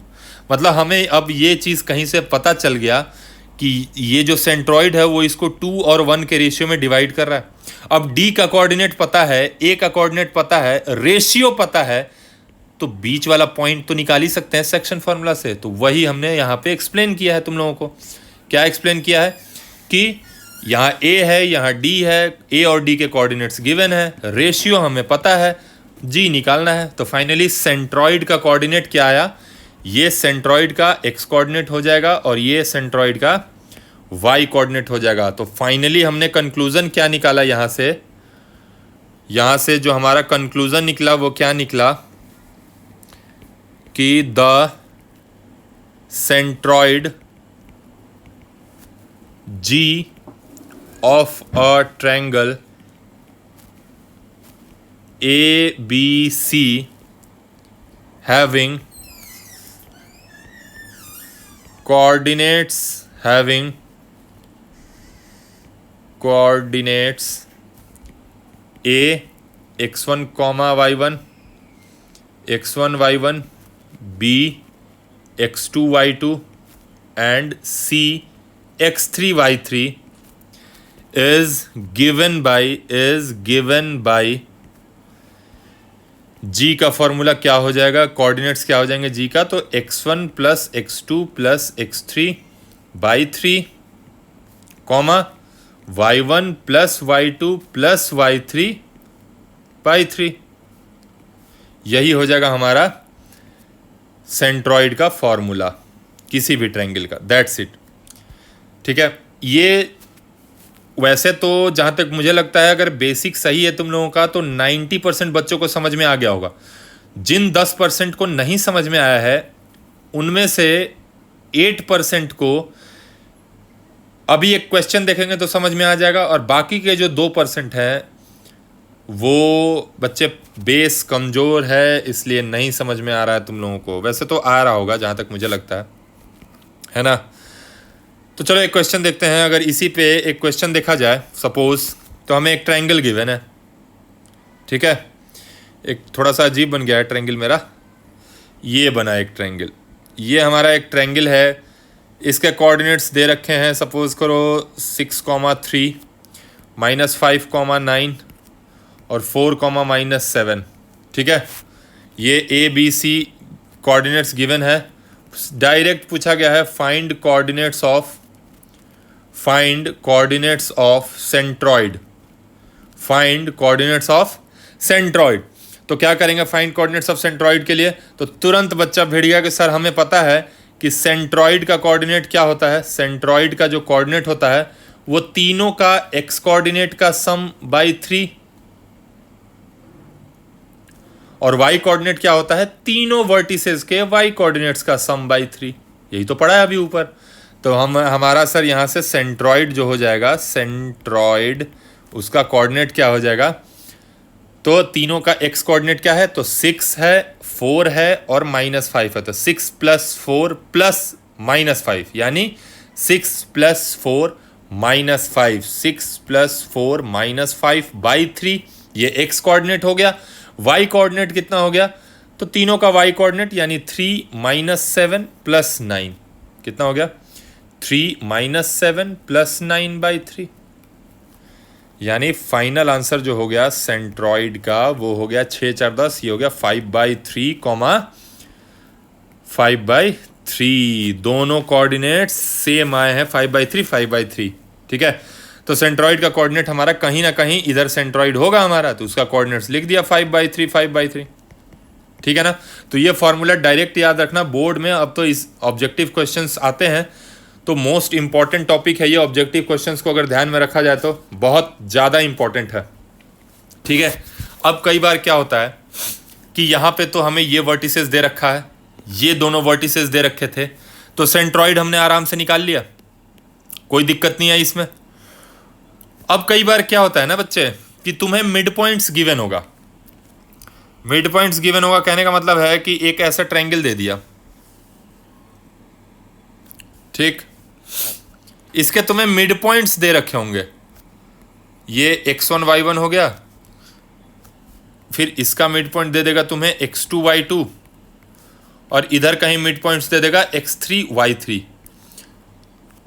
मतलब हमें अब ये चीज कहीं से पता चल गया कि ये जो सेंट्रॉइड है वो इसको 2 और 1 के रेशियो में डिवाइड कर रहा है। अब डी का कोऑर्डिनेट पता है, ए का कोऑर्डिनेट पता है, रेशियो पता है, तो बीच वाला पॉइंट तो निकाल ही सकते हैं सेक्शन फॉर्मूला से। तो वही हमने यहाँ पे एक्सप्लेन किया है तुम लोगों को। क्या एक्सप्लेन किया है कि यहाँ ए है, यहाँ डी है, ए और डी के कोऑर्डिनेट्स गिवन है, रेशियो हमें पता है, जी निकालना है। तो फाइनली सेंट्रॉइड का कोऑर्डिनेट क्या आया, ये सेंट्रॉइड का एक्स कोऑर्डिनेट हो जाएगा और ये सेंट्रॉइड का वाई कोऑर्डिनेट हो जाएगा। तो फाइनली हमने कंक्लूजन क्या निकाला यहाँ से जो हमारा कंक्लूजन निकला वो क्या निकला कि the centroid G of a triangle ABC having coordinates A x1 y1 x1 y1 B x2 y2 and C x3 y3 is given by जी का फॉर्मूला क्या हो जाएगा, कोऑर्डिनेट्स क्या हो जाएंगे जी का, तो x1 plus x2 plus x3 by 3 comma y1 plus y2 plus y3 by 3, यही हो जाएगा हमारा सेंट्रॉइड का फॉर्मूला किसी भी ट्रायंगल का। That's it. ठीक है, ये वैसे तो जहाँ तक मुझे लगता है अगर बेसिक सही है तुम लोगों का तो 90% बच्चों को समझ में आ गया होगा। जिन 10% को नहीं समझ में आया है उनमें से 8% को अभी एक क्वेश्चन देखेंगे तो समझ में आ जाएगा, और बाकी के जो 2% है वो बच्चे बेस कमज़ोर है इसलिए नहीं समझ में आ रहा है तुम लोगों को। वैसे तो आ रहा होगा जहाँ तक मुझे लगता है ना। तो चलो एक क्वेश्चन देखते हैं। अगर इसी पे एक क्वेश्चन देखा जाए सपोज, तो हमें एक ट्रायंगल गिवन है। ठीक है, एक थोड़ा सा अजीब बन गया है ट्रायंगल मेरा, ये बना एक ट्रायंगल, ये हमारा एक ट्रायंगल है। इसके कोऑर्डिनेट्स दे रखे हैं, सपोज करो 6,3 -5,9 और 4,-7। ठीक है, ये ABC कोऑर्डिनेट्स गिवन है। डायरेक्ट पूछा गया है फाइंड कोऑर्डिनेट्स ऑफ सेंट्रॉइड। तो क्या करेंगे फाइंड कोऑर्डिनेट्स ऑफ सेंट्रॉइड के लिए, तो तुरंत बच्चा भिड़ गया कि सर हमें पता है कि सेंट्रॉइड का कोऑर्डिनेट क्या होता है। सेंट्रॉइड का जो कोऑर्डिनेट होता है वो तीनों का एक्स कोऑर्डिनेट का सम बाई 3, और वाई कोऑर्डिनेट क्या होता है, तीनों वर्टिसेस के वाई कोऑर्डिनेट्स का सम बाई 3। यही तो पढ़ा है अभी ऊपर। तो हमारा सर यहाँ से सेंट्रॉइड जो हो जाएगा, सेंट्रॉइड उसका कोऑर्डिनेट क्या हो जाएगा, तो तीनों का एक्स कोऑर्डिनेट क्या है, तो 6 है, 4 है और -5 है। तो 6 + 4 + -5 यानी 6 + 4 -5, 6 + 4 -5 बाई 3, ये एक्स कोऑर्डिनेट हो गया। वाई कोऑर्डिनेट कितना हो गया, तो तीनों का वाई कोऑर्डिनेट यानी 3 - 7 + 9 कितना हो गया, 3 - 7 + 9 बाई 3, यानी फाइनल आंसर जो हो गया सेंट्रॉइड का वो हो गया 6 4 10, ये हो गया 5/3, 5/3। दोनों कोऑर्डिनेट्स सेम आए हैं, 5/3 5/3। ठीक है, तो सेंट्रॉइड का कोऑर्डिनेट हमारा कहीं ना कहीं इधर सेंट्रॉइड होगा हमारा, तो उसका कोऑर्डिनेट्स लिख दिया 5/3 5/3। ठीक है ना। तो ये फॉर्मूला डायरेक्ट याद रखना बोर्ड में। अब तो इस ऑब्जेक्टिव क्वेश्चंस आते हैं तो मोस्ट इंपॉर्टेंट टॉपिक है ये। ऑब्जेक्टिव क्वेश्चंस को अगर ध्यान में रखा जाए तो बहुत ज़्यादा इंपॉर्टेंट है। ठीक है, अब कई बार क्या होता है कि यहाँ पे तो हमें ये वर्टिसेस दे रखा है, ये दोनों वर्टिसेस दे रखे थे, तो सेंट्रॉइड हमने आराम से निकाल लिया, कोई दिक्कत नहीं आई इसमें। अब कई बार क्या होता है ना बच्चे कि तुम्हें मिड पॉइंट्स गिवन होगा। मिड पॉइंट्स गिवन होगा कहने का मतलब है कि एक ऐसा ट्रायंगल दे दिया, ठीक, इसके तुम्हें मिड पॉइंट्स दे रखे होंगे। ये x1 y1 हो गया, फिर इसका मिड पॉइंट दे देगा तुम्हें x2 y2, और इधर कहीं मिड पॉइंट्स दे देगा x3 y3,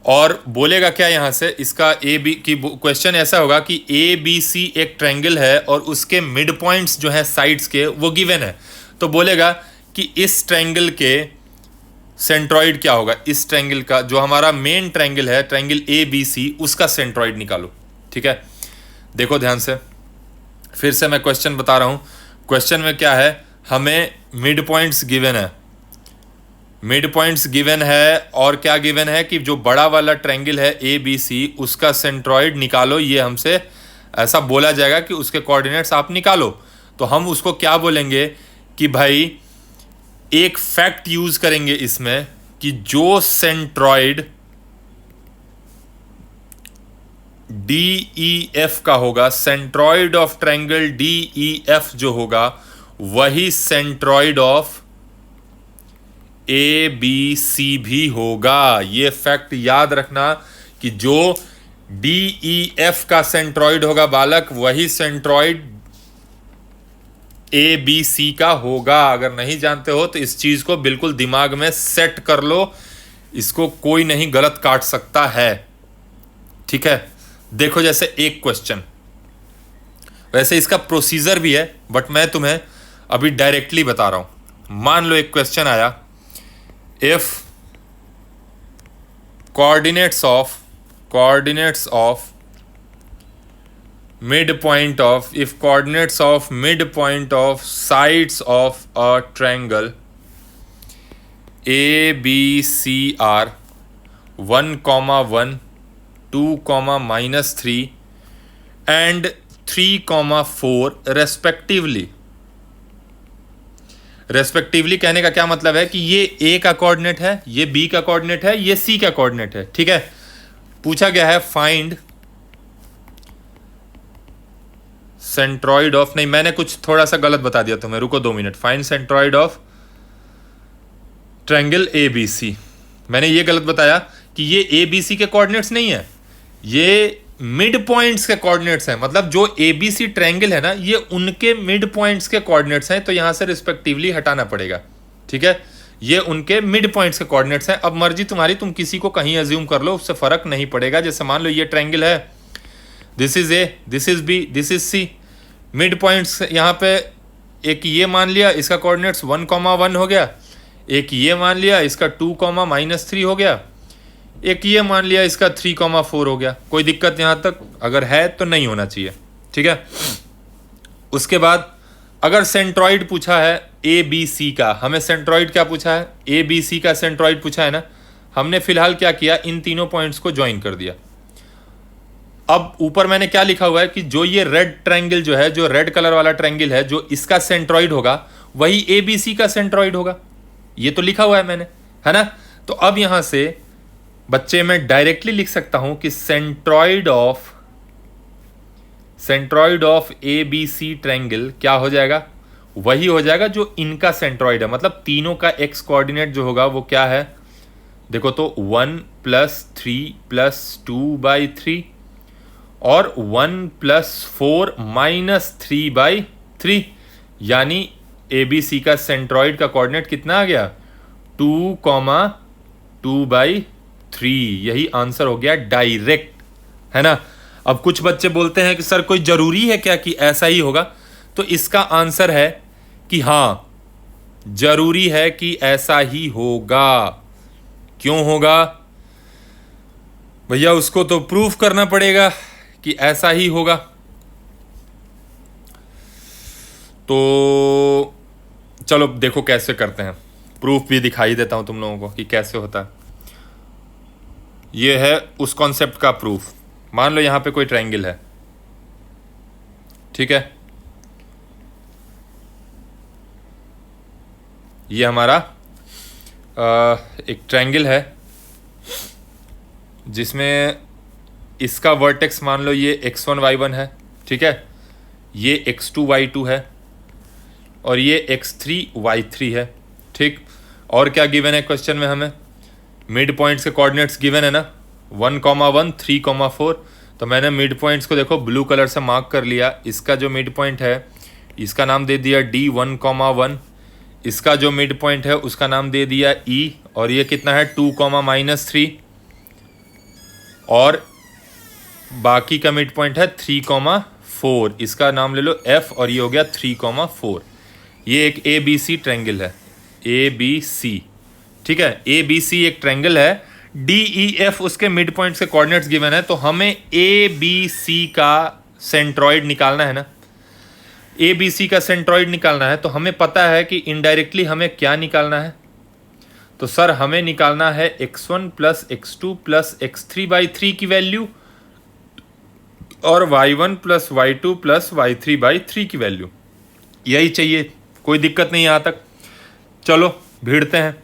और बोलेगा क्या यहाँ से, इसका ए बी की क्वेश्चन ऐसा होगा कि ए बी सी एक ट्रायंगल है और उसके मिड पॉइंट्स जो है साइड्स के वो गिवन है। तो बोलेगा कि इस ट्रायंगल के सेंट्रॉइड क्या होगा, इस ट्रायंगल का जो हमारा मेन ट्रायंगल है ट्रायंगल ए बी सी उसका सेंट्रॉइड निकालो। ठीक है, देखो ध्यान से, फिर से मैं क्वेश्चन बता रहा हूँ। क्वेश्चन में क्या है, हमें मिड पॉइंट्स गिवन है, मिड पॉइंट्स गिवन है और क्या गिवन है कि जो बड़ा वाला ट्रायंगल है ए बी सी उसका सेंट्रॉइड निकालो। ये हमसे ऐसा बोला जाएगा कि उसके कोऑर्डिनेट्स आप निकालो। तो हम उसको क्या बोलेंगे कि भाई एक फैक्ट यूज करेंगे इसमें कि जो सेंट्रॉइड डी ई एफ का होगा, centroid of triangle D E F जो होगा वही centroid of A B C भी होगा। ये फैक्ट याद रखना कि जो डी ई एफ का सेंट्रॉइड होगा बालक वही सेंट्रॉइड ए बी सी का होगा। अगर नहीं जानते हो तो इस चीज को बिल्कुल दिमाग में सेट कर लो, इसको कोई नहीं गलत काट सकता है। ठीक है, देखो जैसे एक क्वेश्चन, वैसे इसका प्रोसीजर भी है बट मैं तुम्हें अभी डायरेक्टली बता रहा हूं। मान लो एक क्वेश्चन आया, if coordinates of midpoint of sides of a triangle ABC are 1, 1, 2, -3 and 3, 4 respectively। Respectively कहने का क्या मतलब है कि ये ए का कोऑर्डिनेट है, ये बी का कोऑर्डिनेट है, ये सी का कोऑर्डिनेट है। ठीक है, पूछा गया है फाइंड सेंट्रॉइड ऑफ, नहीं मैंने कुछ थोड़ा सा गलत बता दिया तुम्हें, रुको 2 minute. Find centroid of triangle A B C, मैंने ये गलत बताया कि ये ए बी सी के कोऑर्डिनेट्स नहीं है, ये मिड पॉइंट्स के कोऑर्डिनेट्स हैं। मतलब जो एबीसी ट्रायंगल है ना ये उनके मिड पॉइंट्स के कोऑर्डिनेट्स हैं, तो यहां से रिस्पेक्टिवली हटाना पड़ेगा। ठीक है, ये उनके मिड पॉइंट्स के कोऑर्डिनेट्स हैं। अब मर्जी तुम्हारी, तुम किसी को कहीं अज्यूम कर लो, उससे फर्क नहीं पड़ेगा। जैसे मान लो ये ट्रायंगल है, this is A, this is B, this is C, mid points यहाँ पे एक ये मान लिया इसका कोऑर्डिनेट्स 1, 1 हो गया, एक ये मान लिया इसका 2, -3 हो गया, एक ये मान लिया इसका 3, 4 हो गया। कोई दिक्कत यहां तक अगर है तो नहीं होना चाहिए। ठीक है, उसके बाद अगर सेंट्रॉइड पूछा है ए बी सी का, हमें सेंट्रॉइड क्या पूछा है, ए बी सी का सेंट्रॉइड पूछा है ना, हमने फिलहाल क्या किया, इन तीनों पॉइंट्स को ज्वाइन कर दिया। अब ऊपर मैंने क्या लिखा हुआ है कि जो ये रेड ट्रायंगल जो है, जो रेड कलर वाला ट्रायंगल है, जो इसका सेंट्रॉइड होगा वही ए बी सी का सेंट्रॉइड होगा। ये तो लिखा हुआ है मैंने, है ना। तो अब यहां से बच्चे मैं डायरेक्टली लिख सकता हूं कि centroid of A B C triangle क्या हो जाएगा, वही हो जाएगा जो इनका सेंट्रॉइड है। मतलब तीनों का एक्स कोऑर्डिनेट जो होगा वो क्या है, देखो तो 1 + 3 + 2/3 और 1 + 4 - 3/3, यानी ए बी सी का सेंट्रॉइड का कोऑर्डिनेट कितना आ गया, 2, 2/3। यही आंसर हो गया डायरेक्ट, है ना। अब कुछ बच्चे बोलते हैं कि सर कोई जरूरी है क्या कि ऐसा ही होगा, तो इसका आंसर है कि हां जरूरी है कि ऐसा ही होगा। क्यों होगा भैया, उसको तो प्रूफ करना पड़ेगा कि ऐसा ही होगा। तो चलो देखो कैसे करते हैं, प्रूफ भी दिखाई देता हूं तुम लोगों को कि कैसे होता है। ये है उस कॉन्सेप्ट का प्रूफ। मान लो यहां पे कोई ट्रायंगल है, ठीक है, ये हमारा एक ट्रायंगल है जिसमें इसका वर्टेक्स मान लो ये x1 y1 है, ठीक है, ये x2 y2 है और ये x3 y3 है, ठीक। और क्या गिवन है क्वेश्चन में, हमें मिड पॉइंट्स के कोऑर्डिनेट्स गिवन है ना, 1, 1, 3, 4। तो मैंने मिड पॉइंट्स को देखो ब्लू कलर से मार्क कर लिया। इसका जो मिड पॉइंट है इसका नाम दे दिया D 1, 1, इसका जो मिड पॉइंट है उसका नाम दे दिया E, और ये कितना है 2, -3, और बाकी का मिड पॉइंट है 3,4। इसका नाम ले लो F और ये हो गया 3,4। ये एक ABC ट्रायंगल है, ABC, ठीक है। ABC एक ट्रायंगल है, DEF उसके मिड पॉइंट्स के कोऑर्डिनेट्स गिवन है, तो हमें ABC का सेंट्रॉइड निकालना है ना। ABC का सेंट्रॉइड निकालना है तो हमें पता है कि इनडायरेक्टली हमें क्या निकालना है। तो सर हमें निकालना है x1 plus x2 plus x3/3 की वैल्यू और y1 plus y2 plus y3/3 की वैल्यू। यही चाहिए, कोई दिक्कत नहीं यहाँ तक। चलो भिड़ते हैं।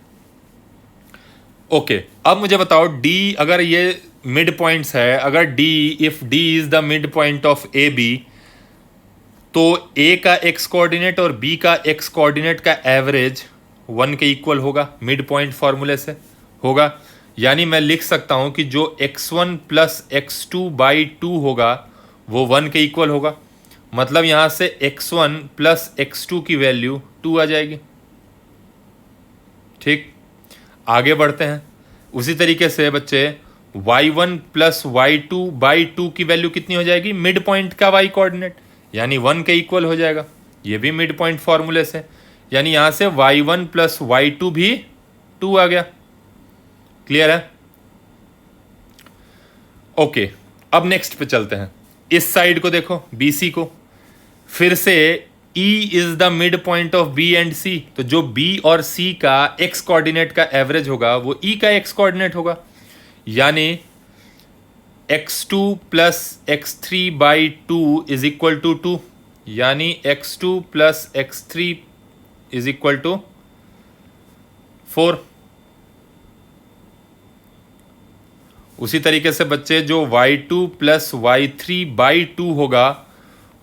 ओके, अब मुझे बताओ D, अगर ये मिड पॉइंट्स है, अगर D, if D is the mid point of AB, तो A का x कोऑर्डिनेट और B का x कोऑर्डिनेट का एवरेज 1 के इक्वल होगा, मिड पॉइंट फॉर्मूले से होगा। यानी मैं लिख सकता हूं कि जो x1 प्लस x2/2 होगा वो 1 के इक्वल होगा। मतलब यहां से x1 प्लस x2 की वैल्यू 2 आ जाएगी। ठीक, आगे बढ़ते हैं। उसी तरीके से बच्चे y1 प्लस y2/2 की वैल्यू कितनी हो जाएगी, मिड पॉइंट का y कोऑर्डिनेट, यानी 1 के इक्वल हो जाएगा। ये भी मिड पॉइंट फॉर्मूले से, यानी यहां से y1 प्लस y2 भी 2 आ गया। क्लियर है? ओके, अब नेक्स्ट पे चलते हैं। इस साइड को देखो, BC को, फिर से E is the mid point of B and C, तो जो B और C का x कोऑर्डिनेट का एवरेज होगा वो E का x कोऑर्डिनेट होगा। यानी x2 plus x3/2 is equal to 2, यानी x2 plus x3 is equal to 4। उसी तरीके से बच्चे जो y2 प्लस y3/2 होगा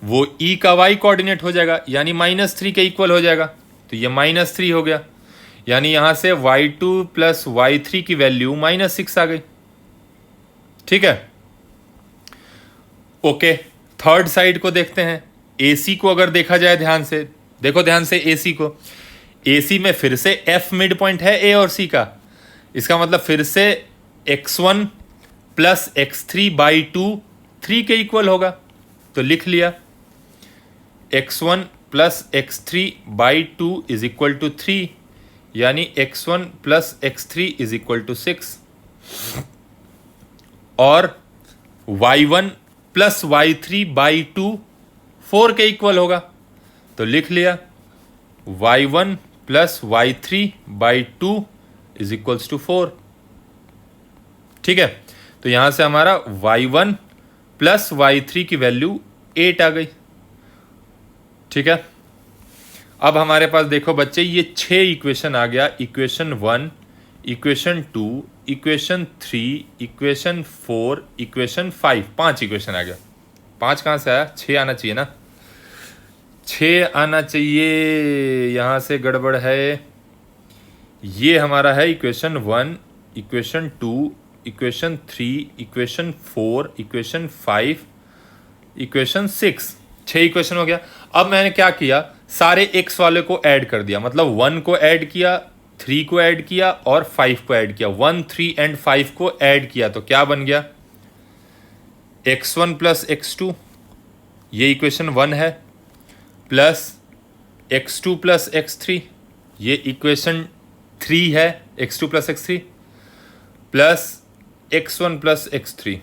वो E का y कोऑर्डिनेट हो जाएगा, यानी -3 के इक्वल हो जाएगा। तो ये -3 हो गया, यानी यहां से y2 प्लस y3 की वैल्यू -6 आ गई। ठीक है, ओके। थर्ड साइड को देखते हैं। AC को अगर देखा जाए ध्यान से, देखो ध्यान से AC को, AC में फिर से F मिड पॉइंट है A और C का। इसका मतलब फिर से x1 प्लस x3/2 3 के इक्वल होगा। तो लिख लिया x1 plus x3/2 is equal to 3, यानी x1 plus x3 is equal to 6। और y1 प्लस y3/2 4 के इक्वल होगा। तो लिख लिया y1 plus y3/2 is equals to 4। ठीक है, तो यहां से हमारा y1 प्लस y3 की वैल्यू 8 आ गई। ठीक है, अब हमारे पास देखो बच्चे ये 6 इक्वेशन आ गया। Equation 1, equation 2, equation 3, equation 4, equation 5, 5 equation आ गया। 5 कहां से आया, 6 आना चाहिए ना, 6 आना चाहिए। यहां से गड़बड़ है। ये हमारा है equation 1, equation 2, equation 3, equation 4, equation 5, equation 6, 6 equation हो गया। अब मैंने क्या किया, सारे x वाले को ऐड कर दिया, मतलब 1 को ऐड किया, 3 को ऐड किया और 5 को ऐड किया। 1, 3 एंड 5 को ऐड किया तो क्या बन गया, x1 प्लस x2, ये इक्वेशन 1 है, प्लस x2 प्लस x3, ये इक्वेशन 3 है, x2 plus x3, plus x1 plus x3,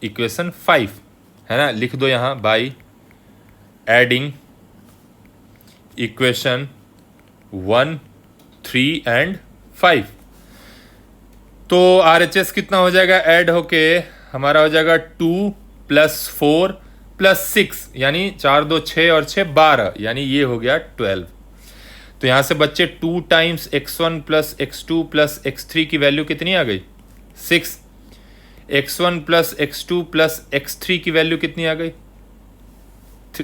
equation 5 है ना। लिख दो यहाँ बाई एडिंग इक्वेशन 1, 3 एंड 5। तो RHS कितना हो जाएगा, ऐड होके हमारा हो जाएगा 2 प्लस 4 प्लस 6, यानी 4, 2, 6 और 6 12, यानी ये हो गया 12। तो यहां से बच्चे 2 times x1 plus x2 plus x3 की वैल्यू कितनी आ गई, 6। x1 plus x2 plus x3 की वैल्यू कितनी आ गई,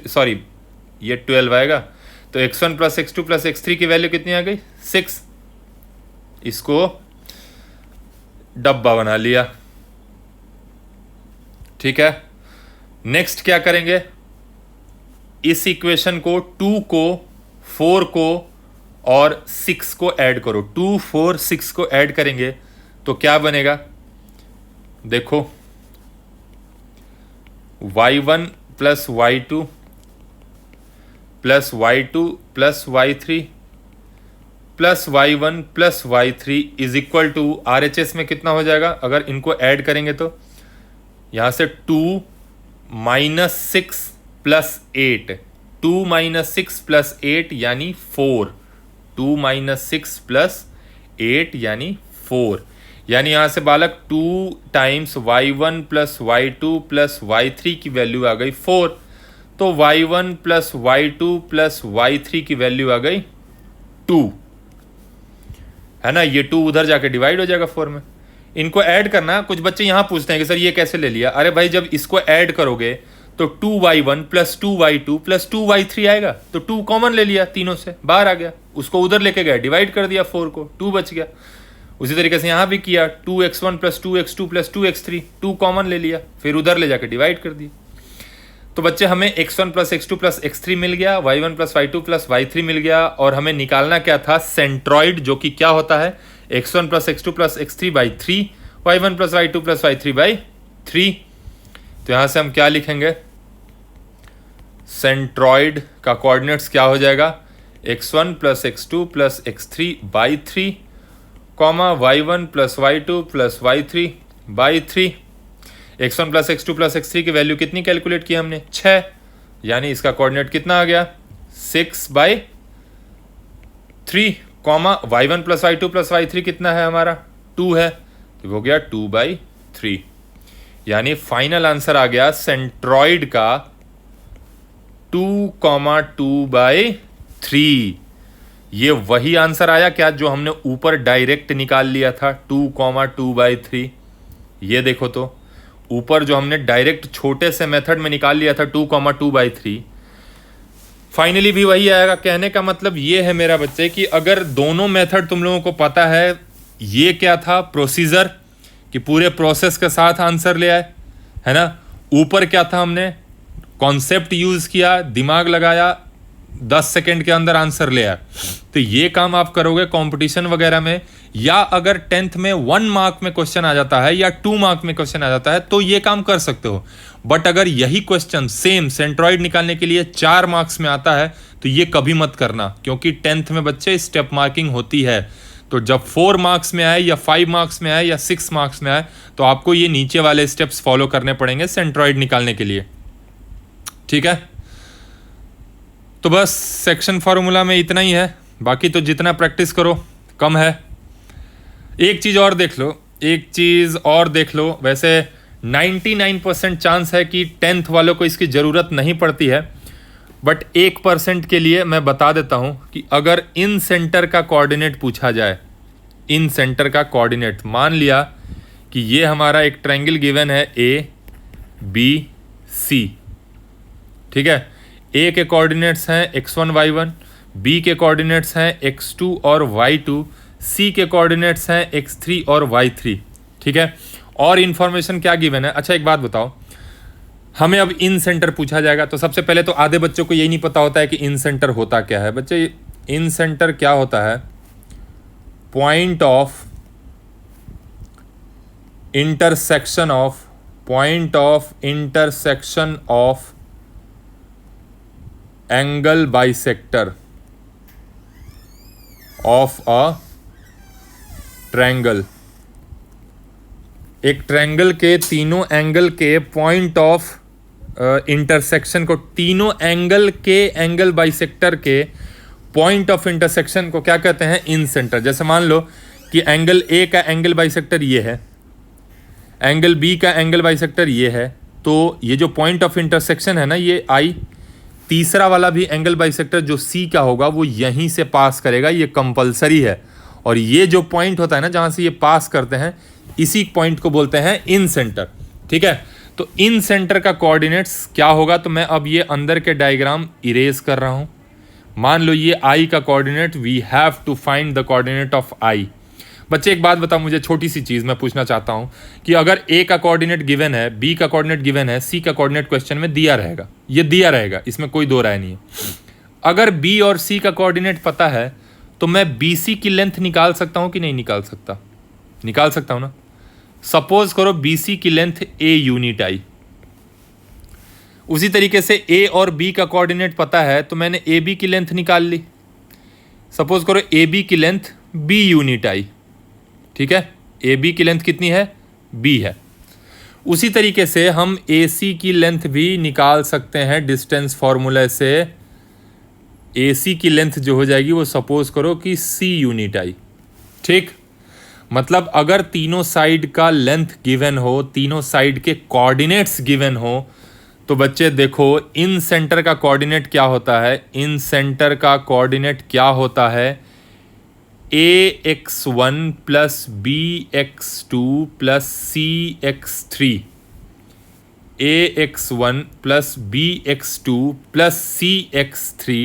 सॉरी ये 12 आएगा। तो x1 plus x2 plus x3 की वैल्यू कितनी आ गई, 6। इसको डब्बा बना लिया। ठीक है, नेक्स्ट क्या करेंगे, इस इक्वेशन को 2 को 4 को और 6 को ऐड करो। 2, 4, 6 को ऐड करेंगे तो क्या बनेगा, देखो y1 plus y2 plus y2 plus y3 plus y1 plus y3 is equal to RHS में कितना हो जाएगा अगर इनको ऐड करेंगे तो यहाँ से 2 माइनस 6 प्लस 8, 2 माइनस 6 प्लस 8 यानी 4, 2 माइनस 6 प्लस 8 यानी 4, यानी यहाँ से बालक 2 times y1 plus y2 plus y3 की वैल्यू आ गई 4, तो y1 plus y2 plus y3 की वैल्यू आ गई 2, है ना। ये 2 उधर जाके डिवाइड हो जाएगा 4 में। इनको ऐड करना, कुछ बच्चे यहाँ पूछते हैं कि सर ये कैसे ले लिया। अरे भाई जब इसको ऐड करोगे तो 2y1 plus 2y2 plus 2y3 आएगा, तो 2 कॉमन ले लिया, तीनों से बाहर आ गया, उसको उधर लेके गए, डिवाइड कर दिया 4 को, 2 बच गया। उसी तरीके से यहाँ भी किया 2x1 plus 2x2 plus 2x3, 2 common ले लिया, फिर उधर ले जाके डिवाइड कर दिया। तो बच्चे हमें x1 plus x2 plus x3 मिल गया, y1 plus y2 plus y3 मिल गया, और हमें निकालना क्या था, सेंट्रॉइड, जो कि क्या होता है x1 plus x2 plus x3 by 3, y1 plus y2 plus y3 by 3। तो यहाँ से हम क्या लिखेंगे, सेंट्रॉइड का कोऑर्डिनेट्स क्या हो जाएगा, x1 plus x2 plus x3 by 3, comma y1 plus y2 plus y3 by 3। x1 plus x2 plus x3 की वैल्यू कितनी कैलकुलेट की हमने, 6, यानी इसका कोऑर्डिनेट कितना आ गया, 6 by 3, comma y1 plus y2 plus y3 कितना है हमारा, 2 है, तो हो गया 2 बाई 3। यानी फाइनल आंसर आ गया सेंट्रॉइड का 2, 2 बाई 3। ये वही आंसर आया क्या जो हमने ऊपर डायरेक्ट निकाल लिया था, 2, 2 बाई 3। ये देखो तो ऊपर जो हमने डायरेक्ट छोटे से मेथड में निकाल लिया था 2, 2 बाई 3, फाइनली भी वही आएगा। कहने का मतलब ये है मेरा बच्चे कि अगर दोनों मेथड तुम लोगों को पता है, ये क्या था प्रोसीजर कि पूरे प्रोसेस के साथ आंसर ले आए, है ना। ऊपर क्या था, हमने कॉन्सेप्ट यूज किया, दिमाग लगाया, 10 सेकेंड के अंदर आंसर ले आया। तो ये काम आप करोगे कंपटीशन वगैरह में, या अगर 10th में 1 मार्क में क्वेश्चन आ जाता है या 2 मार्क में क्वेश्चन आ जाता है तो ये काम कर सकते हो। बट अगर यही क्वेश्चन सेम सेंट्रॉइड निकालने के लिए 4 मार्क्स में आता है तो ये कभी मत करना, क्योंकि 10th में बच्चे स्टेप मार्किंग होती है। तो जब 4 मार्क्स में आए या 5 मार्क्स में आए या 6 मार्क्स में आए तो आपको ये नीचे वाले स्टेप्स फॉलो करने पड़ेंगे सेंट्रॉइड निकालने के लिए, ठीक है। तो बस सेक्शन फार्मूला में इतना ही है, बाकी तो जितना प्रैक्टिस करो कम है। एक चीज़ और देख लो, वैसे 99% चांस है कि 10th वालों को इसकी ज़रूरत नहीं पड़ती है, बट 1% के लिए मैं बता देता हूँ कि अगर इन सेंटर का कोऑर्डिनेट पूछा जाए, इन सेंटर का कोऑर्डिनेट, मान लिया कि ये हमारा एक ट्रायंगल गिवन है ABC, ठीक है। ए के कोऑर्डिनेट्स हैं x1 y1, बी के कोऑर्डिनेट्स हैं x2 और y2, सी के कोऑर्डिनेट्स हैं x3 और y3, ठीक है। और इन्फॉर्मेशन क्या गिवन है। अच्छा एक बात बताओ, हमें अब इन सेंटर पूछा जाएगा तो सबसे पहले तो आधे बच्चों को यही नहीं पता होता है कि इन सेंटर होता क्या है। बच्चे इन सेंटर क्या होता है, point of intersection of angle bisector of a triangle. एक ट्रायंगल के तीनों एंगल के पॉइंट ऑफ इंटरसेक्शन को, तीनों एंगल के एंगल बाइसेक्टर के पॉइंट ऑफ इंटरसेक्शन को क्या कहते हैं, इन सेंटर। जैसे मान लो कि एंगल ए का एंगल बाइसेक्टर ये है, एंगल बी का एंगल बाइसेक्टर ये है, तो ये जो पॉइंट ऑफ इंटरसेक्शन है ना, ये आई, तीसरा वाला भी एंगल बाइसेक्टर जो सी का होगा वो यहीं से पास करेगा, ये कंपलसरी है। और ये जो पॉइंट होता है ना जहां से ये पास करते हैं, इसी पॉइंट को बोलते हैं इन सेंटर, ठीक है। तो इन सेंटर का कोऑर्डिनेट्स क्या होगा, तो मैं अब ये अंदर के डायग्राम इरेज कर रहा हूं। मान लो ये आई का coordinate, we have to find the coordinate of I. बच्चे एक बात बताओ मुझे, छोटी सी चीज़ मैं पूछना चाहता हूं कि अगर ए का कोऑर्डिनेट गिवन है, बी का कोऑर्डिनेट गिवन है, सी का कोऑर्डिनेट क्वेश्चन में दिया रहेगा, ये दिया रहेगा, इसमें कोई दो राय नहीं है। अगर बी और सी का कोऑर्डिनेट पता है तो मैं बी सी की लेंथ निकाल सकता हूं कि नहीं निकाल सकता, निकाल सकता हूं ना। सपोज करो बी सी की लेंथ ए यूनिट आई, उसी तरीके से ए और बी का कोऑर्डिनेट पता है तो मैंने ए बी की लेंथ निकाल ली। सपोज करो ए बी की लेंथ बी यूनिट आई, ठीक है, ए बी की लेंथ कितनी है, बी है। उसी तरीके से हम ए सी की लेंथ भी निकाल सकते हैं डिस्टेंस फॉर्मूला से। ए सी की लेंथ जो हो जाएगी वो सपोज करो कि सी यूनिट आई, ठीक। मतलब अगर तीनों साइड का लेंथ गिवन हो, तीनों साइड के कोऑर्डिनेट्स गिवन हो, तो बच्चे देखो इन सेंटर का कोऑर्डिनेट क्या होता है, इन सेंटर का कोऑर्डिनेट क्या होता है, ax1 plus bx2 plus cx3, ax1 plus bx2 plus cx3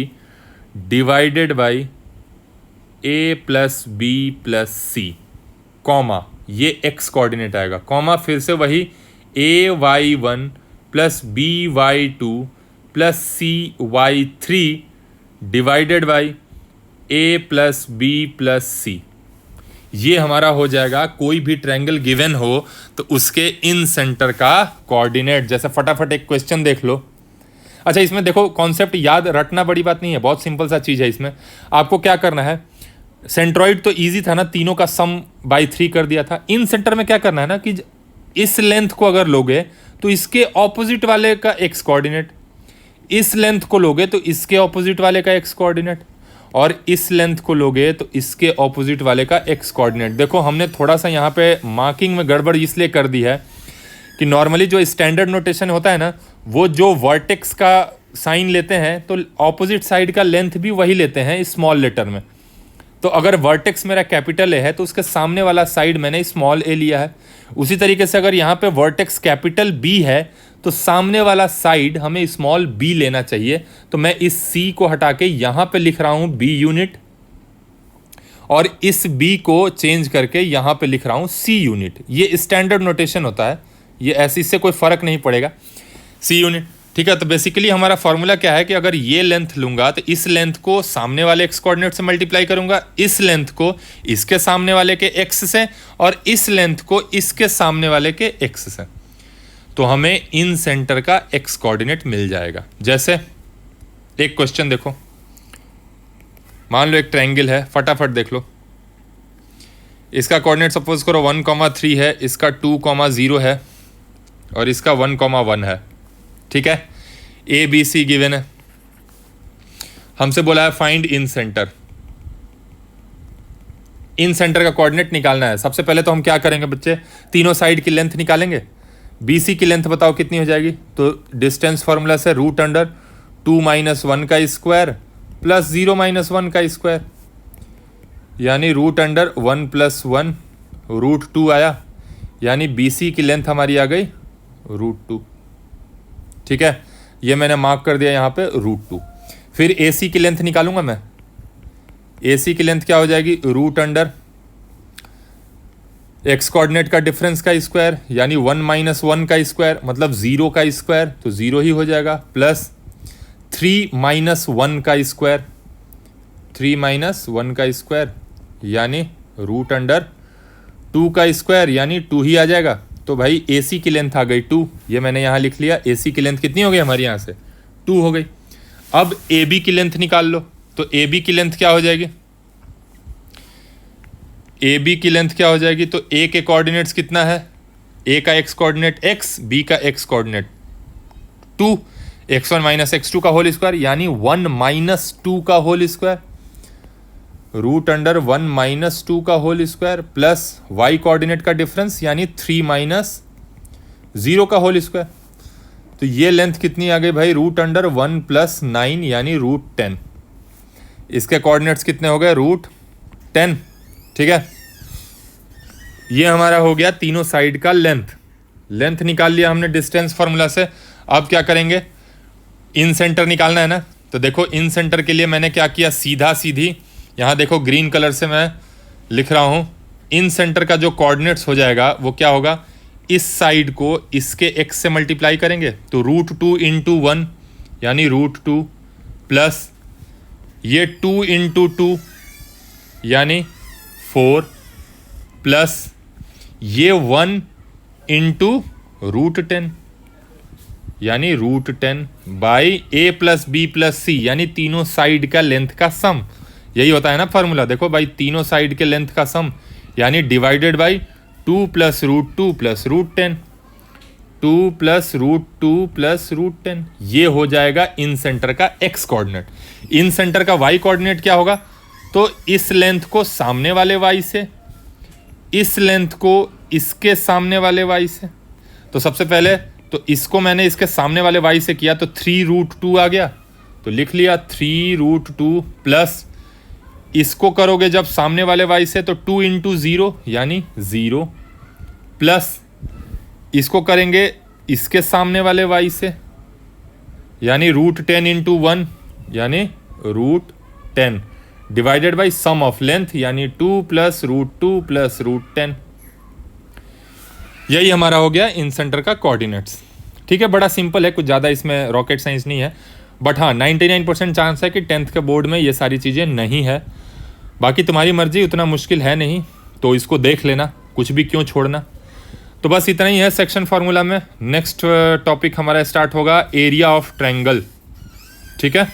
divided by a plus b plus c, comma, ये x कोऑर्डिनेट आएगा, कॉमा, फिर से वही ay1 plus by2 plus cy3 divided by a plus b plus c। ये हमारा हो जाएगा कोई भी ट्रायंगल गिवन हो तो उसके इन सेंटर का कोऑर्डिनेट। जैसे फटाफट एक क्वेश्चन देख लो। अच्छा, इसमें देखो कॉन्सेप्ट याद रखना बड़ी बात नहीं है, बहुत सिंपल सा चीज़ है। इसमें आपको क्या करना है, सेंट्रॉइड तो इजी था ना, तीनों का सम बाई 3 कर दिया था। इन सेंटर में क्या करना है ना कि इस लेंथ को अगर लोगे तो इसके ऑपोजिट वाले का एक्स कोऑर्डिनेट, इस लेंथ को लोगे तो इसके ऑपोजिट वाले का एक्स कोऑर्डिनेट, और इस लेंथ को लोगे तो इसके ऑपोजिट वाले का एक्स कोऑर्डिनेट। देखो हमने थोड़ा सा यहाँ पे मार्किंग में गड़बड़ इसलिए कर दी है कि नॉर्मली जो स्टैंडर्ड नोटेशन होता है ना, वो जो वर्टेक्स का साइन लेते हैं तो ऑपोजिट साइड का लेंथ भी वही लेते हैं स्मॉल लेटर में। तो अगर वर्टेक्स मेरा कैपिटल ए है तो उसके सामने वाला साइड मैंने स्मॉल ए लिया है। उसी तरीके से अगर यहाँ पे वर्टेक्स कैपिटल बी है तो सामने वाला साइड हमें स्मॉल बी लेना चाहिए। तो मैं इस सी को हटा के यहाँ पे लिख रहा हूँ बी यूनिट, और इस बी को चेंज करके यहाँ पे लिख रहा हूँ सी यूनिट। ये स्टैंडर्ड नोटेशन होता है, ये ऐसे, इससे कोई फ़र्क नहीं पड़ेगा, सी यूनिट, ठीक है। तो बेसिकली हमारा फॉर्मूला क्या है कि अगर ये लेंथ लूंगा तो इस लेंथ को सामने वाले एक्स कोऑर्डिनेट से मल्टीप्लाई करूंगा, इस लेंथ को इसके सामने वाले के एक्स से, और इस लेंथ को इसके सामने वाले के एक्स से, तो हमें इन सेंटर का एक्स कोऑर्डिनेट मिल जाएगा। जैसे एक क्वेश्चन देखो, मान लो एक ट्रायंगल है, फटाफट देख लो। इसका कोऑर्डिनेट सपोज करो 1,3 है, इसका 2,0 है, और इसका 1,1 है, ठीक है। ए बी सी गिवन है, हमसे बोला है find in centre. In centre का कोऑर्डिनेट निकालना है। सबसे पहले तो हम क्या करेंगे बच्चे, तीनों साइड की लेंथ निकालेंगे। बी सी की लेंथ बताओ कितनी हो जाएगी, तो डिस्टेंस फॉर्मूला से √2 - 1 का स्क्वायर प्लस 0 - 1 का स्क्वायर, यानी √1 + 1 √2 आया, यानी बी सी की लेंथ हमारी आ गई √2, ठीक है। ये मैंने मार्क कर दिया यहाँ पे √2। फिर ए सी की लेंथ निकालूंगा मैं। ए सी की लेंथ क्या हो जाएगी, √, एक्स कोऑर्डिनेट का डिफरेंस का स्क्वायर, यानी 1 - 1 का स्क्वायर, मतलब 0 का स्क्वायर, तो 0 ही हो जाएगा, प्लस 3 - 1 का स्क्वायर, 3 - 1 का स्क्वायर, यानी √2 का स्क्वायर, यानी 2 ही आ जाएगा। तो भाई ए सी की लेंथ आ गई 2, ये मैंने यहाँ लिख लिया। ए सी की लेंथ कितनी हो गई हमारी, यहाँ से 2 हो गई। अब ए बी की लेंथ निकाल लो, तो ए बी की लेंथ क्या हो जाएगी, ए बी की लेंथ क्या हो जाएगी, तो ए के कोऑर्डिनेट्स कितना है, ए का एक्स कोऑर्डिनेट x, बी का एक्स कोऑर्डिनेट 2, x1 - x2 का होल स्क्वायर, यानी 1 - 2 का होल स्क्वायर, √1 - 2 का whole square, plus y coordinate का डिफरेंस, यानी 3 - 0 का होल स्क्वायर। तो ये लेंथ कितनी आ गई भाई, √1 + 9, यानी √10। इसके कोऑर्डिनेट्स कितने हो गए, √10, ठीक है। ये हमारा हो गया तीनों साइड का लेंथ निकाल लिया हमने डिस्टेंस फार्मूला से। अब क्या करेंगे, इन सेंटर निकालना है ना। तो देखो इन सेंटर के लिए मैंने क्या किया, सीधा सीधी यहाँ देखो ग्रीन कलर से मैं लिख रहा हूँ, इन सेंटर का जो कोऑर्डिनेट्स हो जाएगा वो क्या होगा, इस साइड को इसके x से मल्टीप्लाई करेंगे, तो √2 × 1, यानी √2, प्लस ये 2 × 2, यानी 4, प्लस ये 1 × √10, यानी √10 by a plus B plus C, यानी तीनों साइड का लेंथ का सम। यही होता है ना फार्मूला, देखो भाई तीनों साइड के लेंथ का सम, यानी divided by 2 plus √2 plus √10, 2 plus √2 plus √10। ये हो जाएगा इन सेंटर का x कोऑर्डिनेट। इन सेंटर का y कोऑर्डिनेट क्या होगा, तो इस लेंथ को सामने वाले y से, इस लेंथ को इसके सामने वाले y से। तो सबसे पहले तो इसको मैंने इसके सामने वाले y से किया तो 3√2 आ गया, तो लिख लिया 3√2 प्लस इसको करोगे जब सामने वाले y से तो 2 इंटू 0 यानी 0 प्लस इसको करेंगे इसके सामने वाले y से यानी √10 इंटू 1 यानी √10 divided by sum of length यानी 2 प्लस √2 प्लस √10। यही हमारा हो गया इन सेंटर का कोऑर्डिनेट्स। ठीक है, बड़ा सिंपल है, कुछ ज़्यादा इसमें रॉकेट साइंस नहीं है, बट हाँ 99% चांस है कि 10th के बोर्ड में ये सारी चीज़ें नहीं है। बाकी तुम्हारी मर्जी, उतना मुश्किल है नहीं, तो इसको देख लेना, कुछ भी क्यों छोड़ना। तो बस इतना ही है सेक्शन फार्मूला में। नेक्स्ट टॉपिक हमारा स्टार्ट होगा एरिया ऑफ ट्रायंगल। ठीक है।